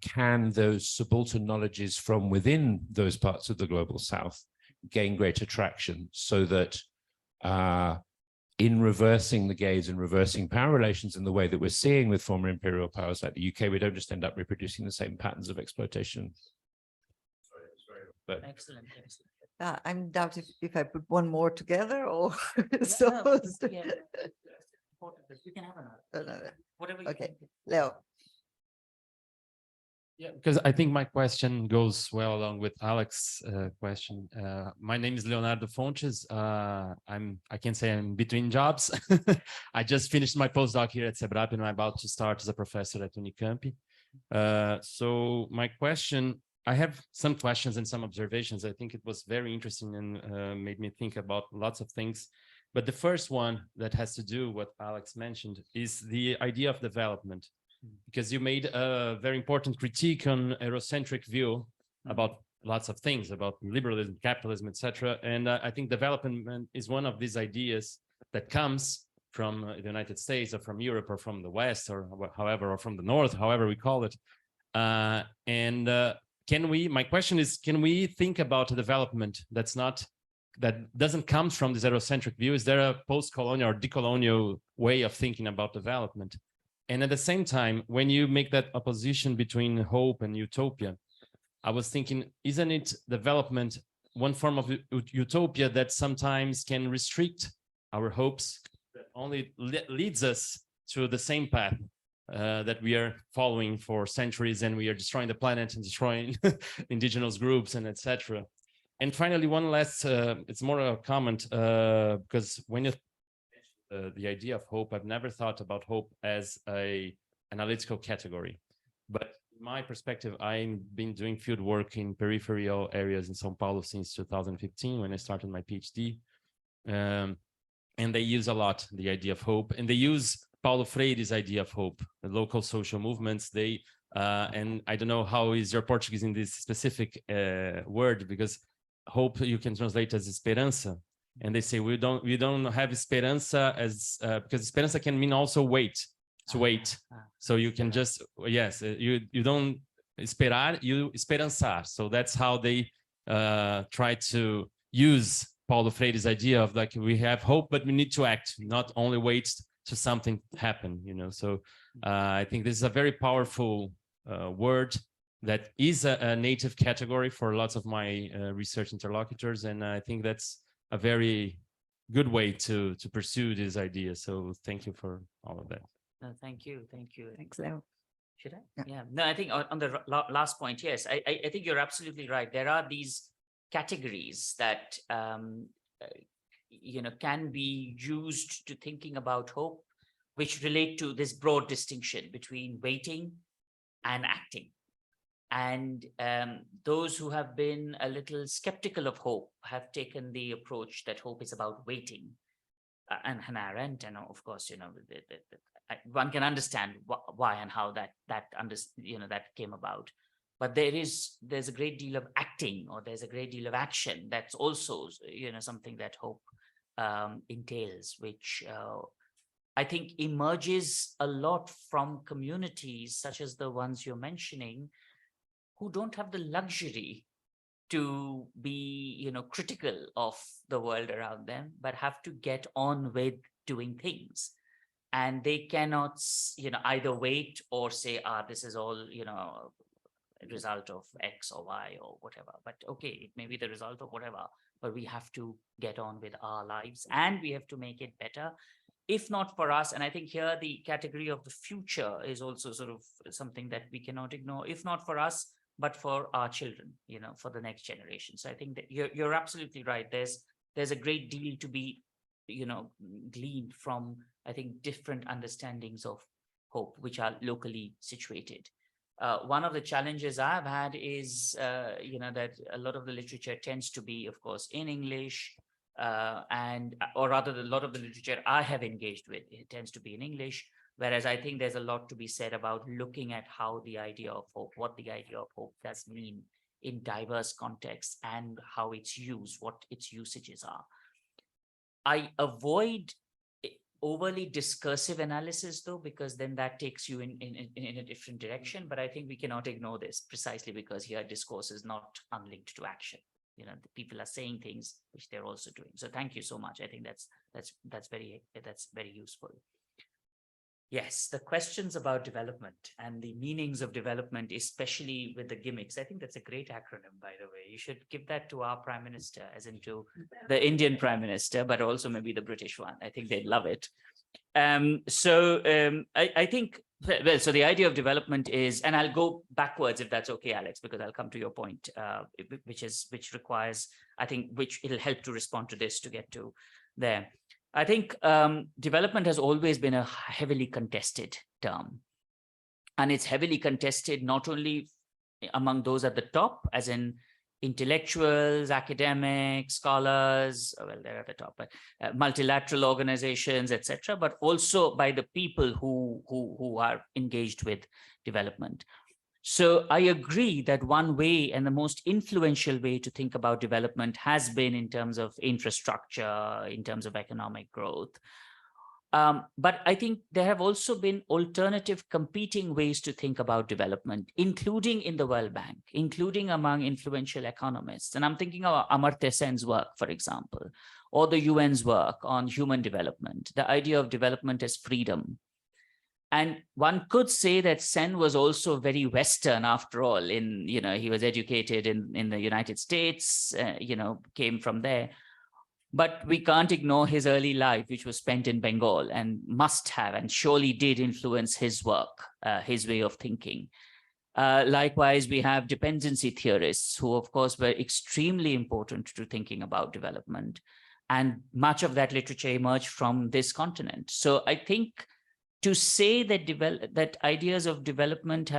can those subaltern knowledges from within those parts of the global south gain greater traction, so that in reversing the gaze and reversing power relations in the way that we're seeing with former imperial powers like the UK, we don't just end up reproducing the same patterns of exploitation. But Excellent, excellent. I'm doubting if I put one more together or Yeah, so. no, yeah, important, but you can have another, whatever you Okay, think. Leo. Yeah, because I think my question goes well along with Alex's question. My name is Leonardo Fontes. I can say I'm between jobs. I just finished my postdoc here at SEBRAP and I'm about to start as a professor at Unicamp. So my question, I have some questions and some observations. I think it was very interesting and made me think about lots of things. But the first one that has to do what Alex mentioned is the idea of development, because you made a very important critique on Eurocentric view about lots of things, about liberalism, capitalism, etc. And I think development is one of these ideas that comes from the United States or from Europe or from the West or however, or from the North, however we call it. My question is, can we think about a development that doesn't come from this Eurocentric view? Is there a post-colonial or decolonial way of thinking about development? And at the same time, when you make that opposition between hope and utopia, I was thinking, isn't it development one form of utopia that sometimes can restrict our hopes, that only leads us to the same path that we are following for centuries, and we are destroying the planet and destroying indigenous groups and etc. And finally, one last, it's more a comment, because when you the idea of hope, I've never thought about hope as a analytical category. But in my perspective, I've been doing field work in peripheral areas in São Paulo since 2015 when I started my PhD. And they use a lot the idea of hope, and they use Paulo Freire's idea of hope, the local social movements. They and I don't know how is your Portuguese in this specific word, because hope you can translate as esperança. And they say we don't have esperança as because esperança can mean also wait, to wait. So you can just, yes, you don't esperar, you esperançar. So that's how they try to use Paulo Freire's idea of like, we have hope, but we need to act, not only wait to something happen, you know. So I think this is a very powerful word that is a native category for lots of my research interlocutors. And I think that's a very good way to pursue this idea. So thank you for all of that. No, thank you. Thank you. Thanks, Leo. Should I? Yeah. No, I think on the last point, yes, I think you're absolutely right. There are these categories that, can be used to thinking about hope, which relate to this broad distinction between waiting and acting. And those who have been a little skeptical of hope have taken the approach that hope is about waiting. And Hannah Arendt, and of course, one can understand why and how that came about. But there's a great deal of acting, or there's a great deal of action that's also something that hope entails, which I think emerges a lot from communities such as the ones you're mentioning, who don't have the luxury to be, critical of the world around them, but have to get on with doing things. And they cannot, either wait or say, this is all, a result of X or Y or whatever. But okay, it may be the result of whatever, but we have to get on with our lives and we have to make it better. If not for us, and I think here the category of the future is also sort of something that we cannot ignore, if not for us, but for our children, for the next generation. So I think that you're absolutely right. There's a great deal to be, gleaned from, I think, different understandings of hope, which are locally situated. One of the challenges I've had is, that a lot of the literature tends to be, of course, in English, or rather, a lot of the literature I have engaged with, it tends to be in English. Whereas I think there's a lot to be said about looking at how the idea of hope, what the idea of hope does mean in diverse contexts and how it's used, what its usages are. I avoid overly discursive analysis, though, because then that takes you in a different direction. But I think we cannot ignore this precisely because here discourse is not unlinked to action. You know, the people are saying things which they're also doing. So thank you so much. I think that's very useful. Yes, the questions about development and the meanings of development, especially with the gimmicks. I think that's a great acronym, by the way. You should give that to our Prime Minister, as in to the Indian Prime Minister, but also maybe the British one. I think they'd love it. I think, well, so the idea of development is, and I'll go backwards if that's okay, Alex, because I'll come to your point, which requires, I think, which it'll help to respond to this to get to there. I think development has always been a heavily contested term. And it's heavily contested not only among those at the top, as in intellectuals, academics, scholars, well, they're at the top, but multilateral organizations, etc., but also by the people who are engaged with development. So I agree that one way and the most influential way to think about development has been in terms of infrastructure, in terms of economic growth. But I think there have also been alternative competing ways to think about development, including in the World Bank, including among influential economists. And I'm thinking of Amartya Sen's work, for example, or the UN's work on human development, the idea of development as freedom. And one could say that Sen was also very Western after all. He was educated in the United States, came from there. But we can't ignore his early life, which was spent in Bengal, and must have and surely did influence his work, his way of thinking. Likewise, we have dependency theorists who, of course, were extremely important to thinking about development. And much of that literature emerged from this continent. So I think to say that ideas of development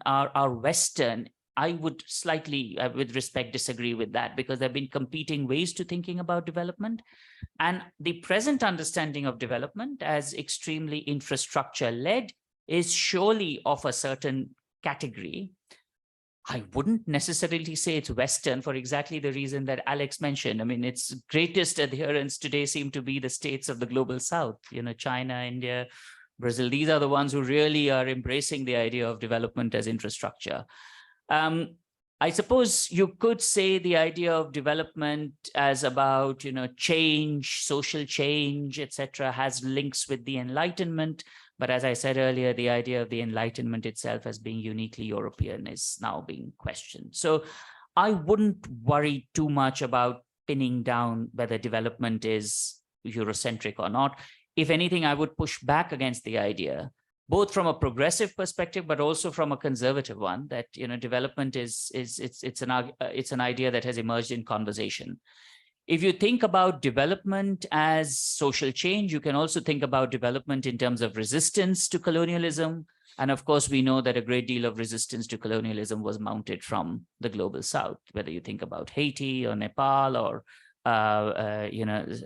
are Western, I would slightly, with respect, disagree with that, because there have been competing ways to thinking about development. And the present understanding of development as extremely infrastructure-led is surely of a certain category. I wouldn't necessarily say it's Western for exactly the reason that Alex mentioned. I mean, its greatest adherents today seem to be the states of the global South, China, India, Brazil. These are the ones who really are embracing the idea of development as infrastructure. I suppose you could say the idea of development as about, change, social change, etc., has links with the Enlightenment. But as I said earlier, the idea of the Enlightenment itself as being uniquely European is now being questioned. So I wouldn't worry too much about pinning down whether development is Eurocentric or not. If anything, I would push back against the idea, both from a progressive perspective, but also from a conservative one, that development it's an idea that has emerged in conversation. If you think about development as social change, you can also think about development in terms of resistance to colonialism. And of course, we know that a great deal of resistance to colonialism was mounted from the global South, whether you think about Haiti or Nepal or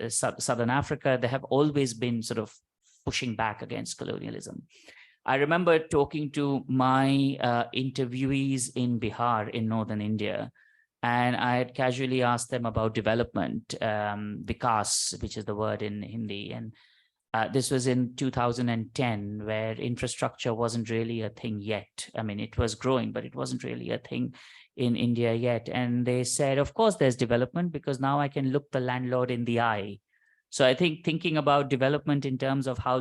Southern Africa. They have always been sort of pushing back against colonialism. I remember talking to my interviewees in Bihar in northern India, and I had casually asked them about development, vikas, which is the word in Hindi. And this was in 2010, where infrastructure wasn't really a thing yet. I mean, it was growing, but it wasn't really a thing in India yet. And they said, of course, there's development, because now I can look the landlord in the eye. So I think thinking about development in terms of how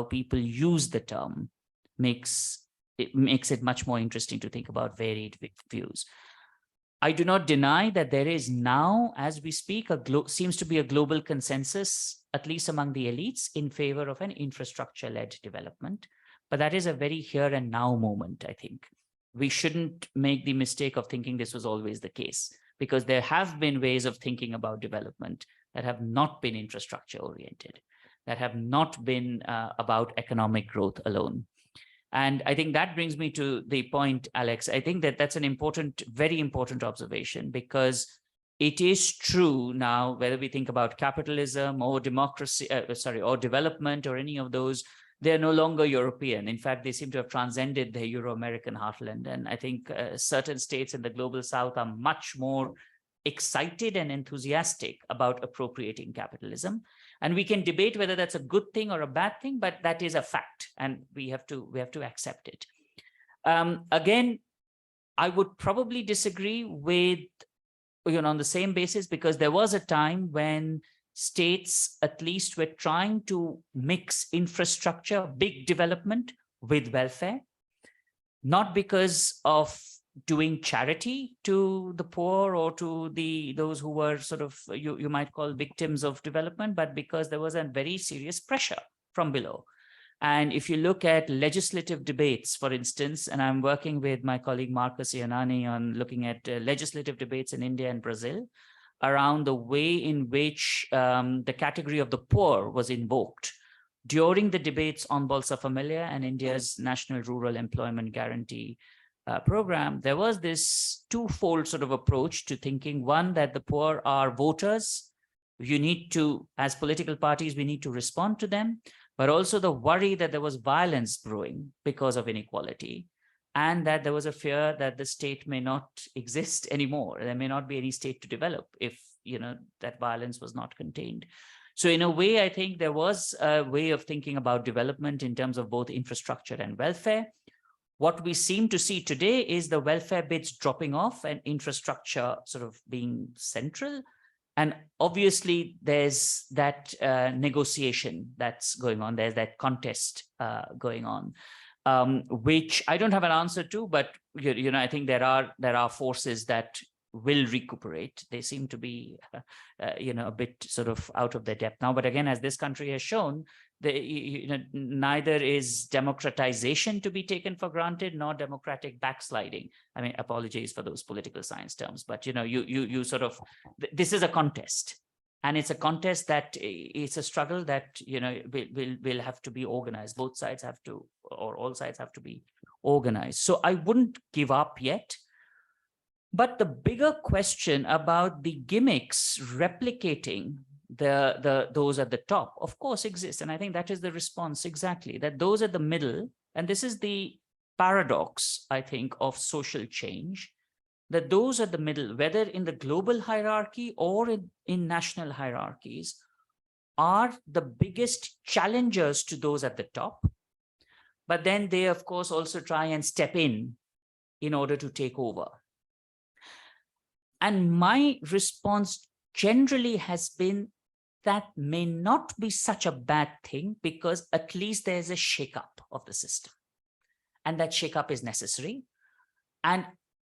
people use the term makes it much more interesting to think about varied views. I do not deny that there is now, as we speak, seems to be a global consensus, at least among the elites, in favor of an infrastructure-led development. But that is a very here and now moment, I think. We shouldn't make the mistake of thinking this was always the case, because there have been ways of thinking about development that have not been infrastructure-oriented, that have not been about economic growth alone. And I think that brings me to the point, Alex. I think that that's an important, very important observation, because it is true now, whether we think about capitalism or democracy, or development or any of those, they're no longer European. In fact, they seem to have transcended the Euro-American heartland. And I think certain states in the global South are much more excited and enthusiastic about appropriating capitalism. And we can debate whether that's a good thing or a bad thing, but that is a fact, and we have to accept it. Again, I would probably disagree with, on the same basis, because there was a time when states at least were trying to mix infrastructure, big development with welfare, not because of doing charity to the poor or to those who were sort of, you might call victims of development, but because there was a very serious pressure from below. And if you look at legislative debates, for instance, and I'm working with my colleague Marcus Iannani on looking at legislative debates in India and Brazil around the way in which the category of the poor was invoked during the debates on Bolsa Familia and India's National Rural Employment Guarantee program, there was this twofold sort of approach to thinking. One, that the poor are voters. You need to, as political parties, we need to respond to them, but also the worry that there was violence brewing because of inequality, and that there was a fear that the state may not exist anymore. There may not be any state to develop if, that violence was not contained. So in a way, I think there was a way of thinking about development in terms of both infrastructure and welfare. What we seem to see today is the welfare bits dropping off and infrastructure sort of being central. And obviously, there's that negotiation that's going on. There's that contest going on, which I don't have an answer to, but I think there are forces that will recuperate. They seem to be, a bit sort of out of their depth now. But again, as this country has shown, neither is democratization to be taken for granted, nor democratic backsliding. I mean, apologies for those political science terms, but you sort of, this is a contest, and it's a contest that it's a struggle that will have to be organized. Both sides have to, or all sides have to be organized. So I wouldn't give up yet. But the bigger question about the gimmicks replicating those at the top, of course, exists. And I think that is the response exactly, that those at the middle, and this is the paradox, I think, of social change, that those at the middle, whether in the global hierarchy or in national hierarchies, are the biggest challengers to those at the top. But then they, of course, also try and step in order to take over. And my response generally has been that may not be such a bad thing, because at least there's a shakeup of the system. And that shakeup is necessary. And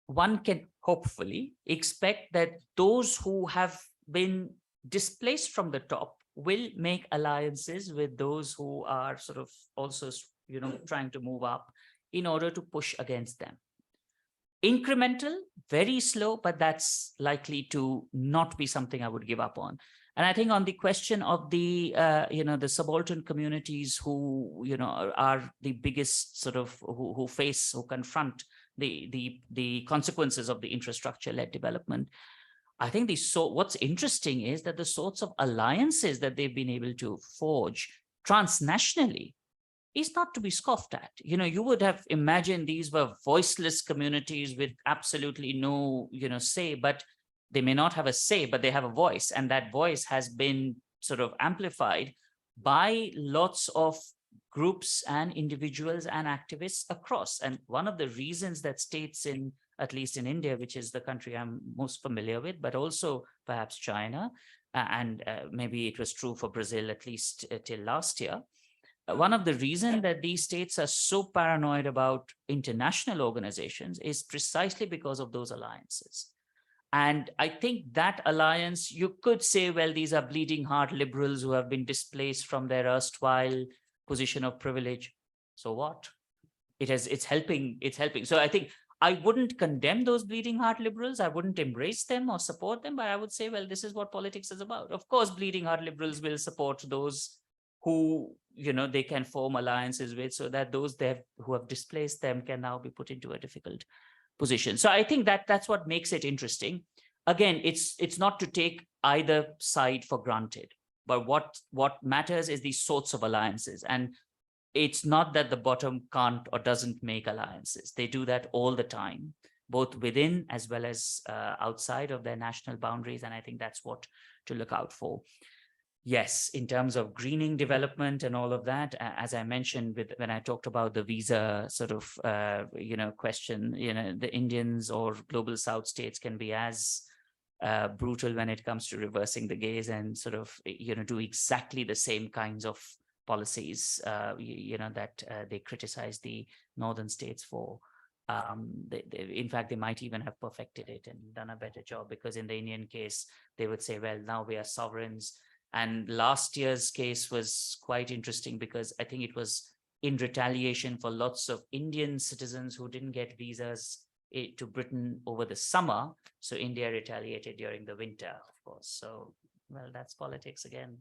one can hopefully expect that those who have been displaced from the top will make alliances with those who are sort of also, trying to move up in order to push against them. Incremental, very slow, but that's likely to not be something I would give up on. And I think on the question of the, the subaltern communities who, are the biggest sort of, who confront the consequences of the infrastructure-led development, I think what's interesting is that the sorts of alliances that they've been able to forge transnationally is not to be scoffed at. You would have imagined these were voiceless communities with absolutely no, say, but they may not have a say, but they have a voice. And that voice has been sort of amplified by lots of groups and individuals and activists across. And one of the reasons that states at least in India, which is the country I'm most familiar with, but also perhaps China, and maybe it was true for Brazil, at least till last year, one of the reasons that these states are so paranoid about international organizations is precisely because of those alliances. And I think that alliance, you could say, well, these are bleeding heart liberals who have been displaced from their erstwhile position of privilege. So what? It's helping. So I think I wouldn't condemn those bleeding heart liberals. I wouldn't embrace them or support them, but I would say, well, this is what politics is about. Of course, bleeding heart liberals will support those who they can form alliances with, so that those who have displaced them can now be put into a difficult position. So I think that's what makes it interesting. Again, it's not to take either side for granted, but what matters is these sorts of alliances. And it's not that the bottom can't or doesn't make alliances. They do that all the time, both within as well as outside of their national boundaries. And I think that's what to look out for. Yes, in terms of greening development and all of that, as I mentioned when I talked about the visa sort of question, the Indians or global South states can be as brutal when it comes to reversing the gaze and sort of do exactly the same kinds of policies that they criticize the northern states for. In fact, they might even have perfected it and done a better job, because in the Indian case, they would say, well, now we are sovereigns. And last year's case was quite interesting, because I think it was in retaliation for lots of Indian citizens who didn't get visas to Britain over the summer. So India retaliated during the winter, of course. So, well, that's politics again.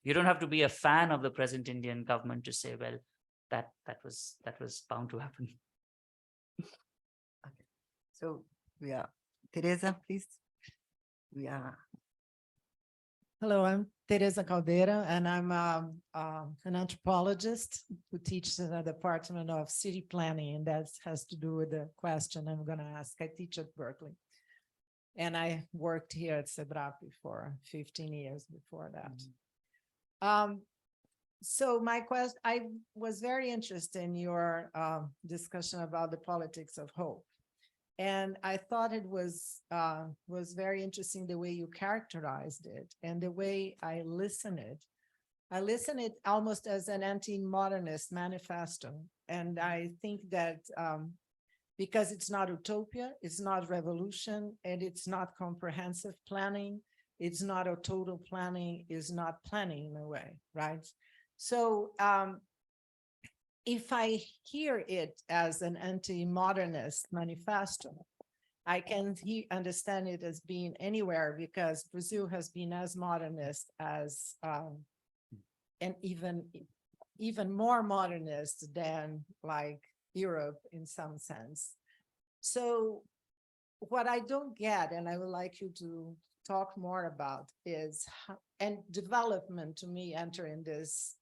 You don't have to be a fan of the present Indian government to say, well, that was bound to happen. Okay. So we are, Teresa, please. We are. Hello, I'm Teresa Caldeira, and I'm an anthropologist who teaches in the Department of City Planning, and that has to do with the question I'm going to ask. I teach at Berkeley, and I worked here at SEBRAP for 15 years before that. So my question, I was very interested in your discussion about the politics of hope. And I thought it was very interesting the way you characterized it and the way I listened it. I listen it almost as an anti-modernist manifesto. And I think that because it's not utopia, it's not revolution, and it's not comprehensive planning, it's not a total planning, it's not planning in a way, right? So if I hear it as an anti-modernist manifesto, I can understand it as being anywhere, because Brazil has been as modernist as, and even more modernist than like Europe in some sense. So what I don't get, and I would like you to talk more about, is how, and development to me enter in this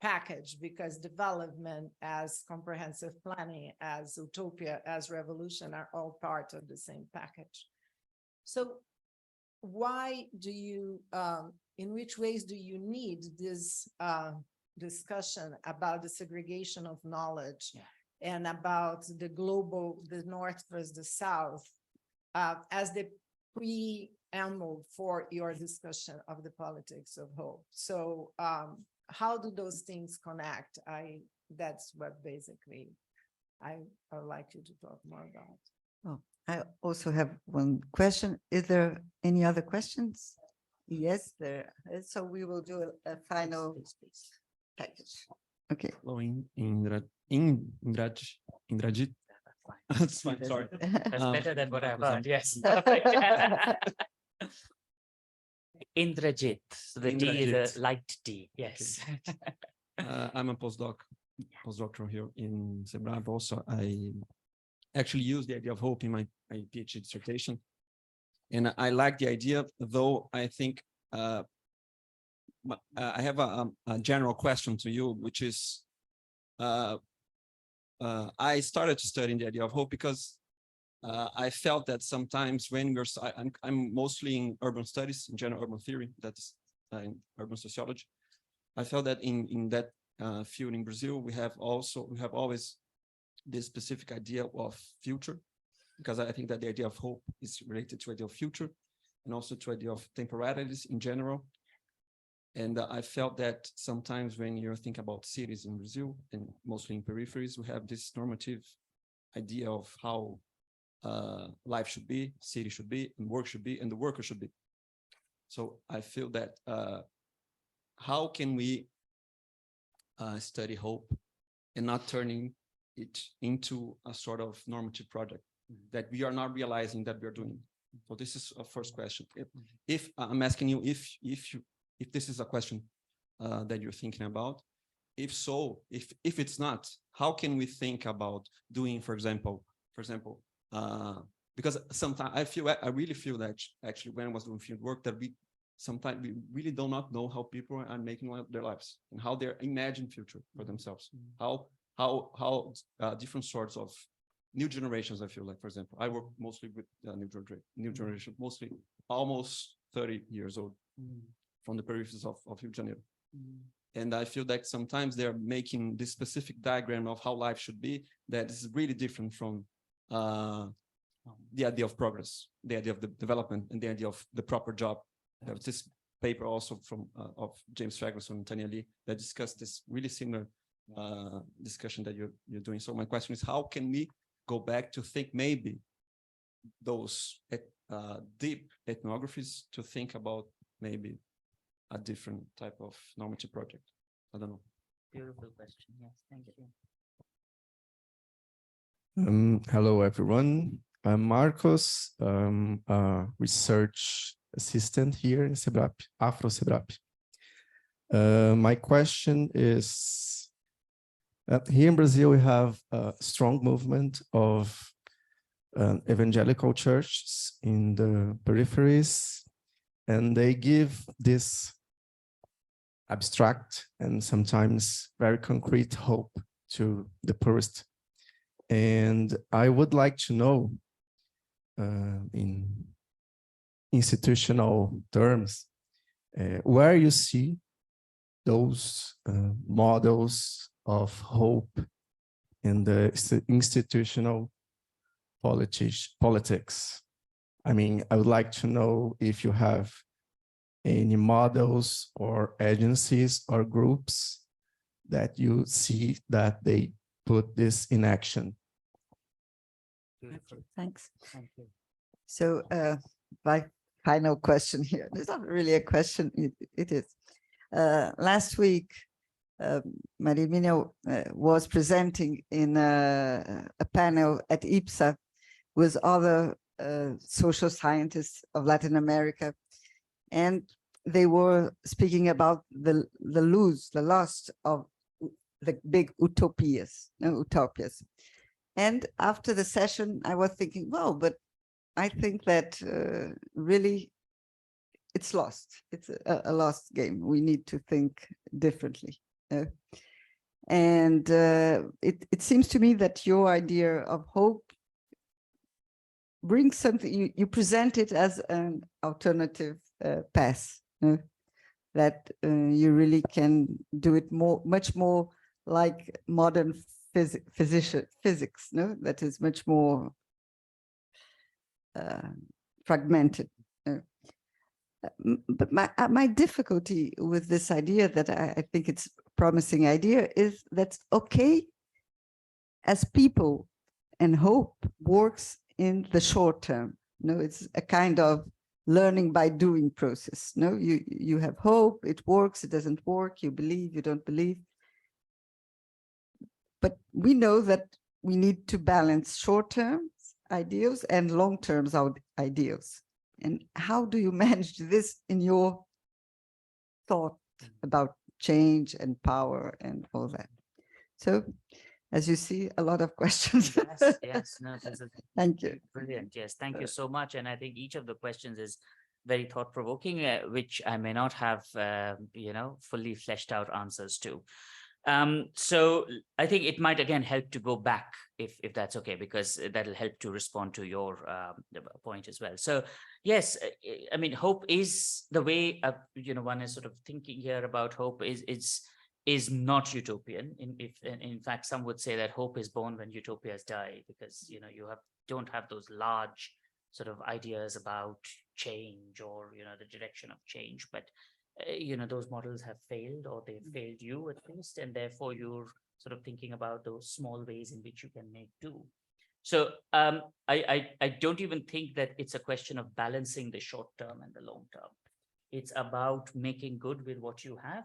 package, because development as comprehensive planning, as utopia, as revolution are all part of the same package. So why do you, in which ways do you need this discussion about the segregation of knowledge and about the global, the North versus the South, as the preamble for your discussion of the politics of hope? So how do those things connect? That's what basically I would like you to talk more about. Oh, I also have one question. Is there any other questions? Yes, there is. So we will do a final package. Okay. Hello, Indrajit. That's fine, sorry. That's better than what I've heard, yes. Indrajit, so the D is Indrajit. a light D, yes. I'm a postdoctoral here in SEBRAP. Also, I actually use the idea of hope in my PhD dissertation. And I like the idea, though I think I have a general question to you, which is, I started to study the idea of hope because I felt that sometimes when I'm mostly in urban studies, in general urban theory, that's in urban sociology. I felt that in that field in Brazil, we have always this specific idea of future, because I think that the idea of hope is related to the idea of future and also to the idea of temporalities in general. And I felt that sometimes when you think about cities in Brazil, and mostly in peripheries, we have this normative idea of how life should be, city should be, and work should be, and the worker should be. So I feel that how can we study hope and not turning it into a sort of normative project that we are not realizing that we are doing? So this is a first question. If I'm asking you if this is a question that you're thinking about. If so, if it's not, how can we think about doing, for example, because sometimes I really feel that actually when I was doing field work, that sometimes we really do not know how people are making their lives and how they imagine future for themselves. How different sorts of new generations, I feel like, for example, I work mostly with new generation, mostly almost 30 years old. from the peripheries of Rio de Janeiro. Mm. And I feel that sometimes they're making this specific diagram of how life should be that is really different from the idea of progress, the idea of the development, and the idea of the proper job. There was this paper also from of James Ferguson and Tanya Lee that discussed this really similar discussion that you're doing. So my question is, how can we go back to think maybe those deep ethnographies to think about maybe a different type of normative project? I don't know. Beautiful question. Yes, thank you. Hello, everyone. I'm Marcos. I'm a research assistant here in SEBRAP, Afro-SEBRAP. My question is, here in Brazil, we have a strong movement of evangelical churches in the peripheries, and they give this abstract and sometimes very concrete hope to the poorest. And I would like to know, in institutional terms, where you see those models of hope in the institutional politics. I mean, I would like to know if you have any models or agencies or groups that you see that they put this in action. Beautiful. Thanks. Thank you. So my final question here, it's not really a question, it is. Last week, Maria Hermínia was presenting in a panel at IPSA with other social scientists of Latin America, and they were speaking about the loss of the big utopias. And after the session, I was thinking, well, but I think that really it's lost. It's a lost game. We need to think differently. And it seems to me that your idea of hope brings something, you present it as an alternative path, that you really can do it much more like modern physics, no? That is much more fragmented. But my difficulty with this idea, that I think it's a promising idea, is that okay, as people, and hope works in the short term. No, it's a kind of learning by doing process. No, you have hope, it works, it doesn't work, you believe, you don't believe. But we know that we need to balance short-term ideals and long-term ideals. And how do you manage this in your thought about change and power and all that? So, as you see, a lot of questions. Yes, no, this is Thank you. brilliant. Yes, thank you so much. And I think each of the questions is very thought-provoking, which I may not have, fully fleshed out answers to. So I think it might again help to go back, if that's okay, because that'll help to respond to your point as well. So yes, I mean, hope is the way one is sort of thinking here about hope is not utopian. In fact, some would say that hope is born when utopias die, because you don't have those large sort of ideas about change or the direction of change, but those models have failed, or they've failed you at least, and therefore you're sort of thinking about those small ways in which you can make do. So I don't even think that it's a question of balancing the short term and the long term. It's about making good with what you have,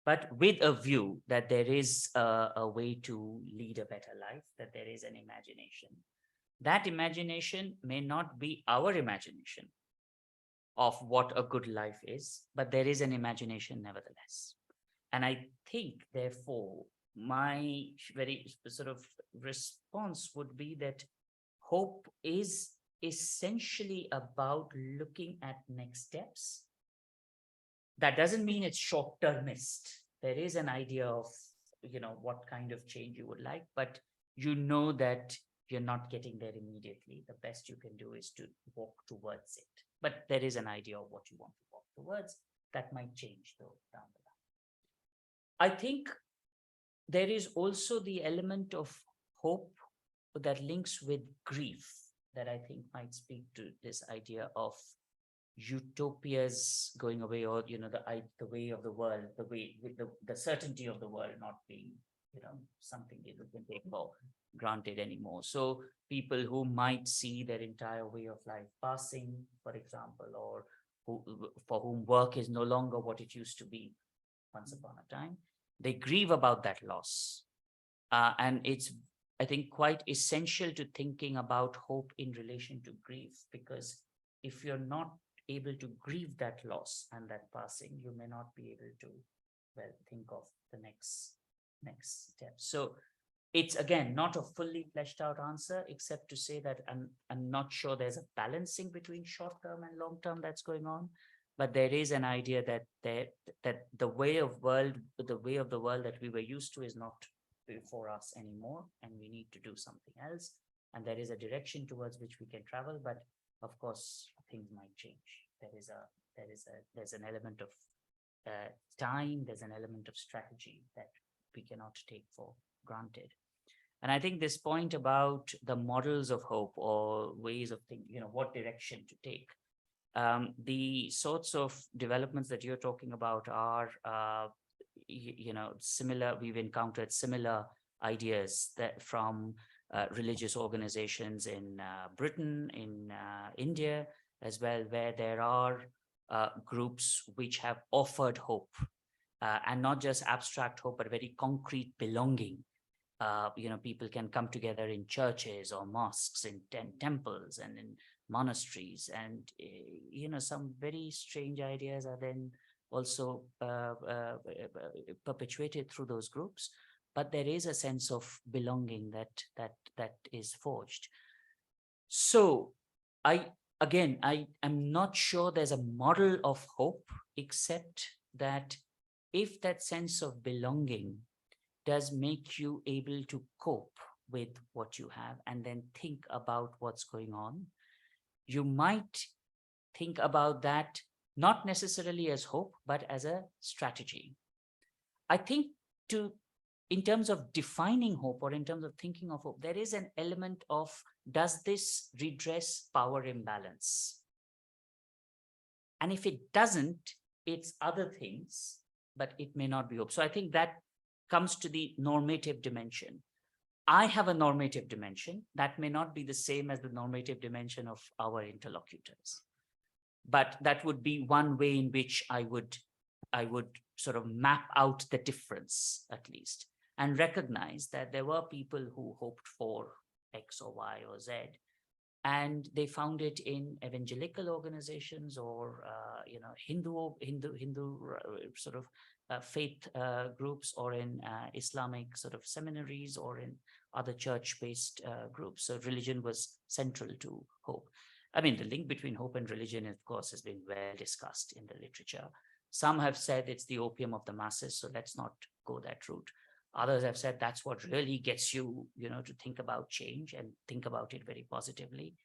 but with a view that there is a way to lead a better life, that there is an imagination. That imagination may not be our imagination of what a good life is, but there is an imagination nevertheless. And I think, therefore, my very sort of response would be that hope is essentially about looking at next steps. That doesn't mean it's short-termist. There is an idea of, what kind of change you would like, but that you're not getting there immediately. The best you can do is to walk towards it. But there is an idea of what you want to walk towards. that might change though down the line. I think there is also the element of hope that links with grief that I think might speak to this idea of utopias going away, or the way of the world, the way with the certainty of the world not being something that we can take for granted anymore. So people who might see their entire way of life passing, for example, or for whom work is no longer what it used to be once upon a time, they grieve about that loss. And it's, I think, quite essential to thinking about hope in relation to grief, because if you're not able to grieve that loss and that passing, you may not be able to, well, think of the next step. So it's, again, not a fully fleshed out answer, except to say that I'm not sure there's a balancing between short term and long term that's going on. But there is an idea that the way of the world that we were used to is not for us anymore, and we need to do something else. And there is a direction towards which we can travel, but of course things might change. There's an element of time. There's an element of strategy that we cannot take for granted. And I think this point about the models of hope or ways of thinking, what direction to take. The sorts of developments that you're talking about are, similar. We've encountered similar ideas that from religious organizations in Britain, in India as well, where there are groups which have offered hope, and not just abstract hope, but very concrete belonging. People can come together in churches or mosques, in temples and in monasteries, and some very strange ideas are then also perpetuated through those groups. But there is a sense of belonging that is forged. So I am not sure there's a model of hope, except that if that sense of belonging does make you able to cope with what you have and then think about what's going on, you might think about that not necessarily as hope, but as a strategy. I think in terms of defining hope, or in terms of thinking of hope, there is an element of, does this redress power imbalance? And if it doesn't, it's other things, but it may not be hope. So I think that comes to the normative dimension. I have a normative dimension that may not be the same as the normative dimension of our interlocutors. But that would be one way in which I would sort of map out the difference, at least, and recognize that there were people who hoped for X or Y or Z, and they found it in evangelical organizations or Hindu sort of faith groups, or in Islamic sort of seminaries, or in other church-based groups. So religion was central to hope. I mean, the link between hope and religion, of course, has been well discussed in the literature. Some have said it's the opium of the masses, so let's not go that route. Others have said that's what really gets you, to think about change and think about it very positively.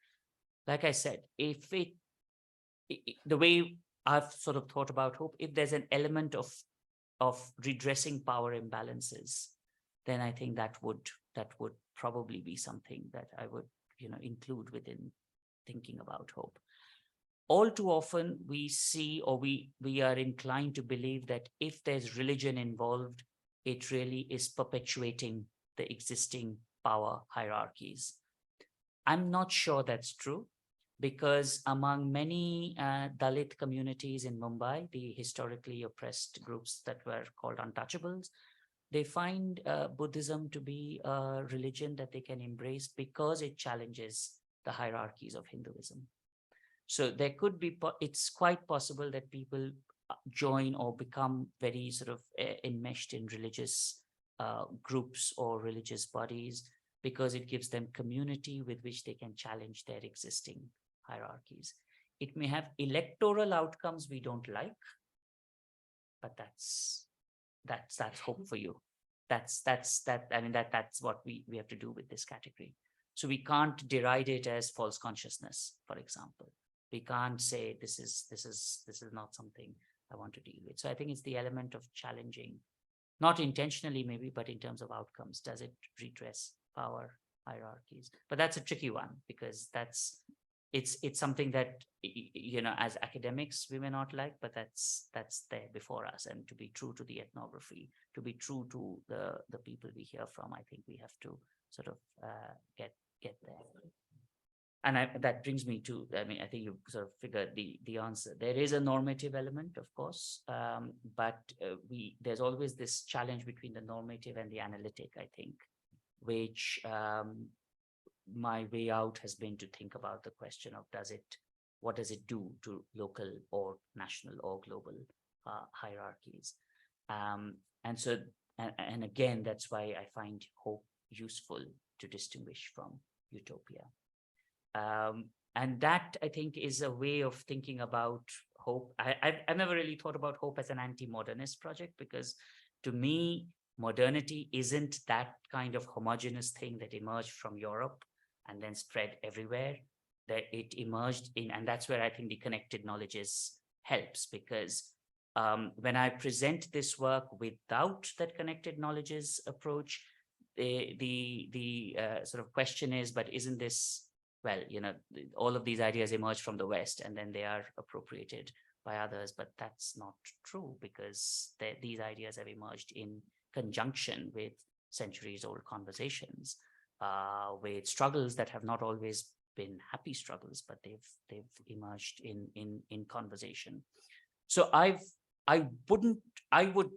Like I said, if the way I've sort of thought about hope, if there's an element of redressing power imbalances, then I think that would probably be something that I would, include within thinking about hope. All too often we see, or we are inclined to believe that if there's religion involved, it really is perpetuating the existing power hierarchies. I'm not sure that's true, because among many Dalit communities in Mumbai, the historically oppressed groups that were called untouchables, they find Buddhism to be a religion that they can embrace because it challenges the hierarchies of Hinduism. So there could be, it's quite possible that people join or become very sort of enmeshed in religious groups or religious bodies, because it gives them community with which they can challenge their existing hierarchies. It may have electoral outcomes we don't like, but that's hope for you. That's what we have to do with this category. So we can't deride it as false consciousness, for example. We can't say this is not something I want to deal with. So I think it's the element of challenging, not intentionally maybe, but in terms of outcomes. Does it redress power hierarchies? But that's a tricky one, because it's something that, you know, as academics we may not like, but that's there before us. And to be true to the ethnography, to be true to the people we hear from, I think we have to sort of get there. And that brings me to, I mean, I think you sort of figured the answer. There is a normative element, of course, but there's always this challenge between the normative and the analytic, I think, which my way out has been to think about the question of what does it do to local or national or global hierarchies? And so, and again, that's why I find hope useful to distinguish from utopia. And that, I think, is a way of thinking about hope. I've never really thought about hope as an anti-modernist project, because to me, modernity isn't that kind of homogeneous thing that emerged from Europe and then spread everywhere. That it emerged in, and that's where I think the connected knowledges helps, because when I present this work without that connected knowledges approach, the sort of question is, but isn't this, well, you know, all of these ideas emerge from the West and then they are appropriated by others, but that's not true, because these ideas have emerged in conjunction with centuries-old conversations, with struggles that have not always been happy struggles, but they've emerged in conversation. So I would,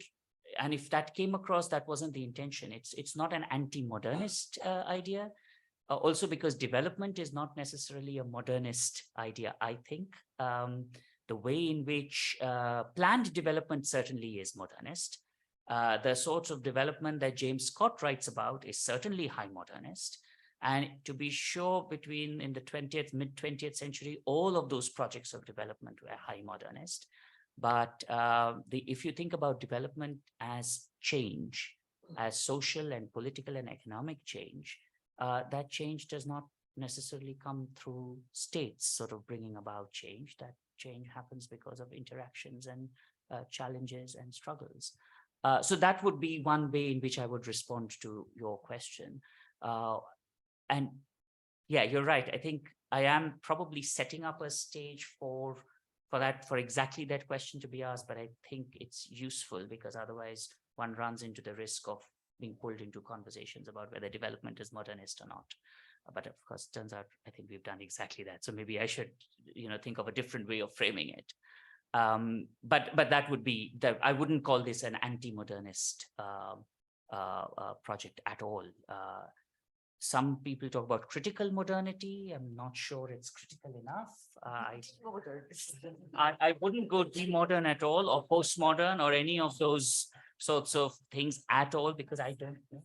and if that came across, that wasn't the intention. It's not an anti-modernist idea. Also because development is not necessarily a modernist idea, I think. The way in which planned development certainly is modernist. The sorts of development that James Scott writes about is certainly high modernist. And to be sure, in the mid-20th century, all of those projects of development were high modernist. But if you think about development as change, as social and political and economic change, that change does not necessarily come through states sort of bringing about change. That change happens because of interactions and challenges and struggles. So that would be one way in which I would respond to your question. And yeah, you're right. I think I am probably setting up a stage for exactly that question to be asked, but I think it's useful, because otherwise one runs into the risk of being pulled into conversations about whether development is modernist or not. But of course, it turns out I think we've done exactly that. So maybe I should, think of a different way of framing it. But that would be that. I wouldn't call this an anti-modernist project at all. Some people talk about critical modernity. I'm not sure it's critical enough. I wouldn't go demodern at all, or postmodern, or any of those sorts of things at all, because I don't know.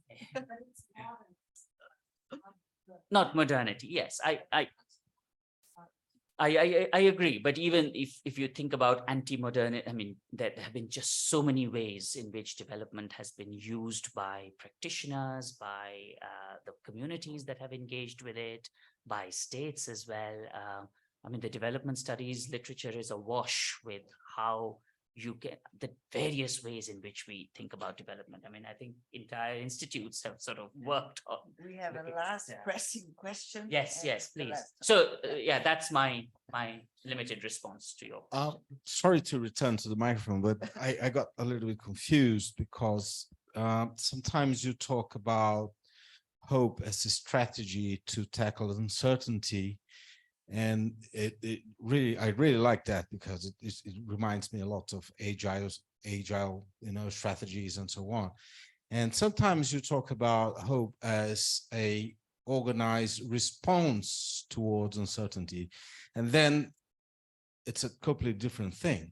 Not modernity. Yes, I agree. But even if you think about anti-modernity, I mean, there have been just so many ways in which development has been used by practitioners, by the communities that have engaged with it, by states as well. I mean, the development studies literature is awash with how you get the various ways in which we think about development. I mean, I think entire institutes have sort of worked on. We have a last pressing question. Yes, please. So yeah, that's my limited response to your question. Sorry to return to the microphone, but I got a little bit confused, because sometimes you talk about hope as a strategy to tackle uncertainty. And I really like that, because it reminds me a lot of agile, strategies and so on. And sometimes you talk about hope as a organized response towards uncertainty, and then it's a completely different thing.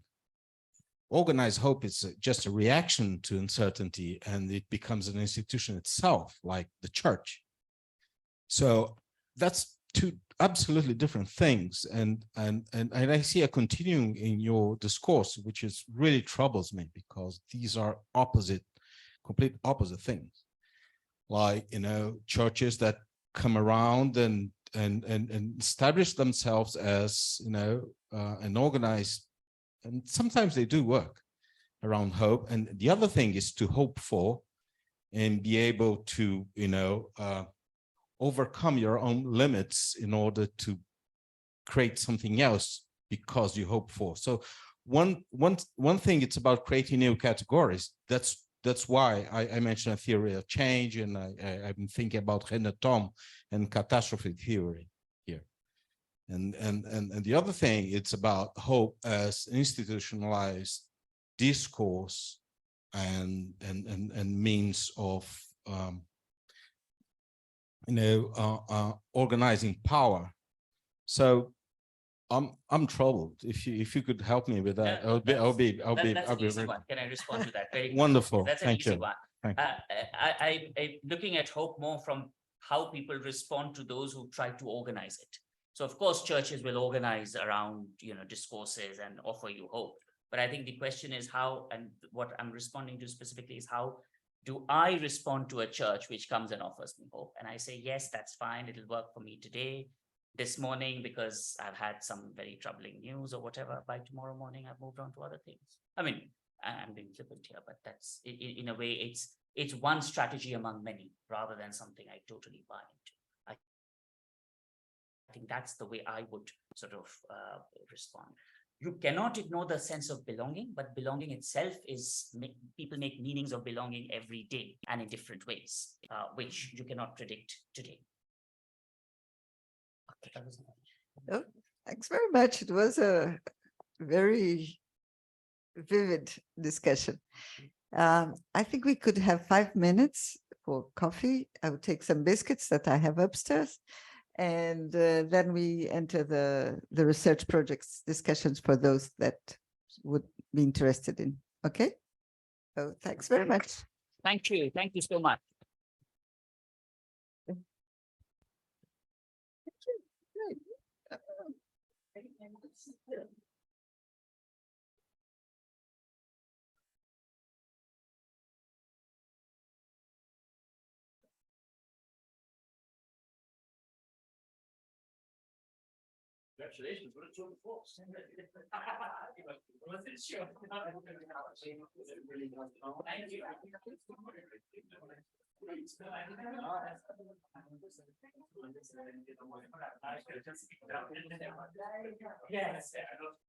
Organized hope is just a reaction to uncertainty, and it becomes an institution itself, like the church. So that's two absolutely different things, and I see a continuing in your discourse, which is really troubles me, because these are complete opposite things. Like, churches that come around and establish themselves as an organized and sometimes they do work around hope. And the other thing is to hope for and be able to, overcome your own limits in order to create something else because you hope for. So one thing, it's about creating new categories. That's why I mentioned a theory of change, and I've been thinking about René and catastrophe theory here. And the other thing, it's about hope as institutionalized discourse and means of organizing power. So I'm troubled. If you could help me with that, I'll be That's an easy one. Can I respond to that? Very wonderful. That's an Thank easy you. one. Thank I'm looking at hope more from how people respond to those who try to organize it. So of course, churches will organize around, discourses and offer you hope. But I think the question is how, and what I'm responding to specifically is how do I respond to a church which comes and offers me hope? And I say, yes, that's fine. It'll work for me today, this morning, because I've had some very troubling news or whatever. By tomorrow morning, I've moved on to other things. I mean, I'm being flippant here, but that's in a way, it's one strategy among many rather than something I totally buy into. I think that's the way I would sort of respond. You cannot ignore the sense of belonging, but belonging itself is, people make meanings of belonging every day and in different ways, which you cannot predict today. Okay, that was Oh, thanks very much. It was a very vivid discussion. I think we could have 5 minutes for coffee. I would take some biscuits that I have upstairs. And then we enter the research projects discussions for those that would be interested in. Okay. So thanks very much. Thank you. Thank you so much. Congratulations, what a tour de force. Thank you. Yes.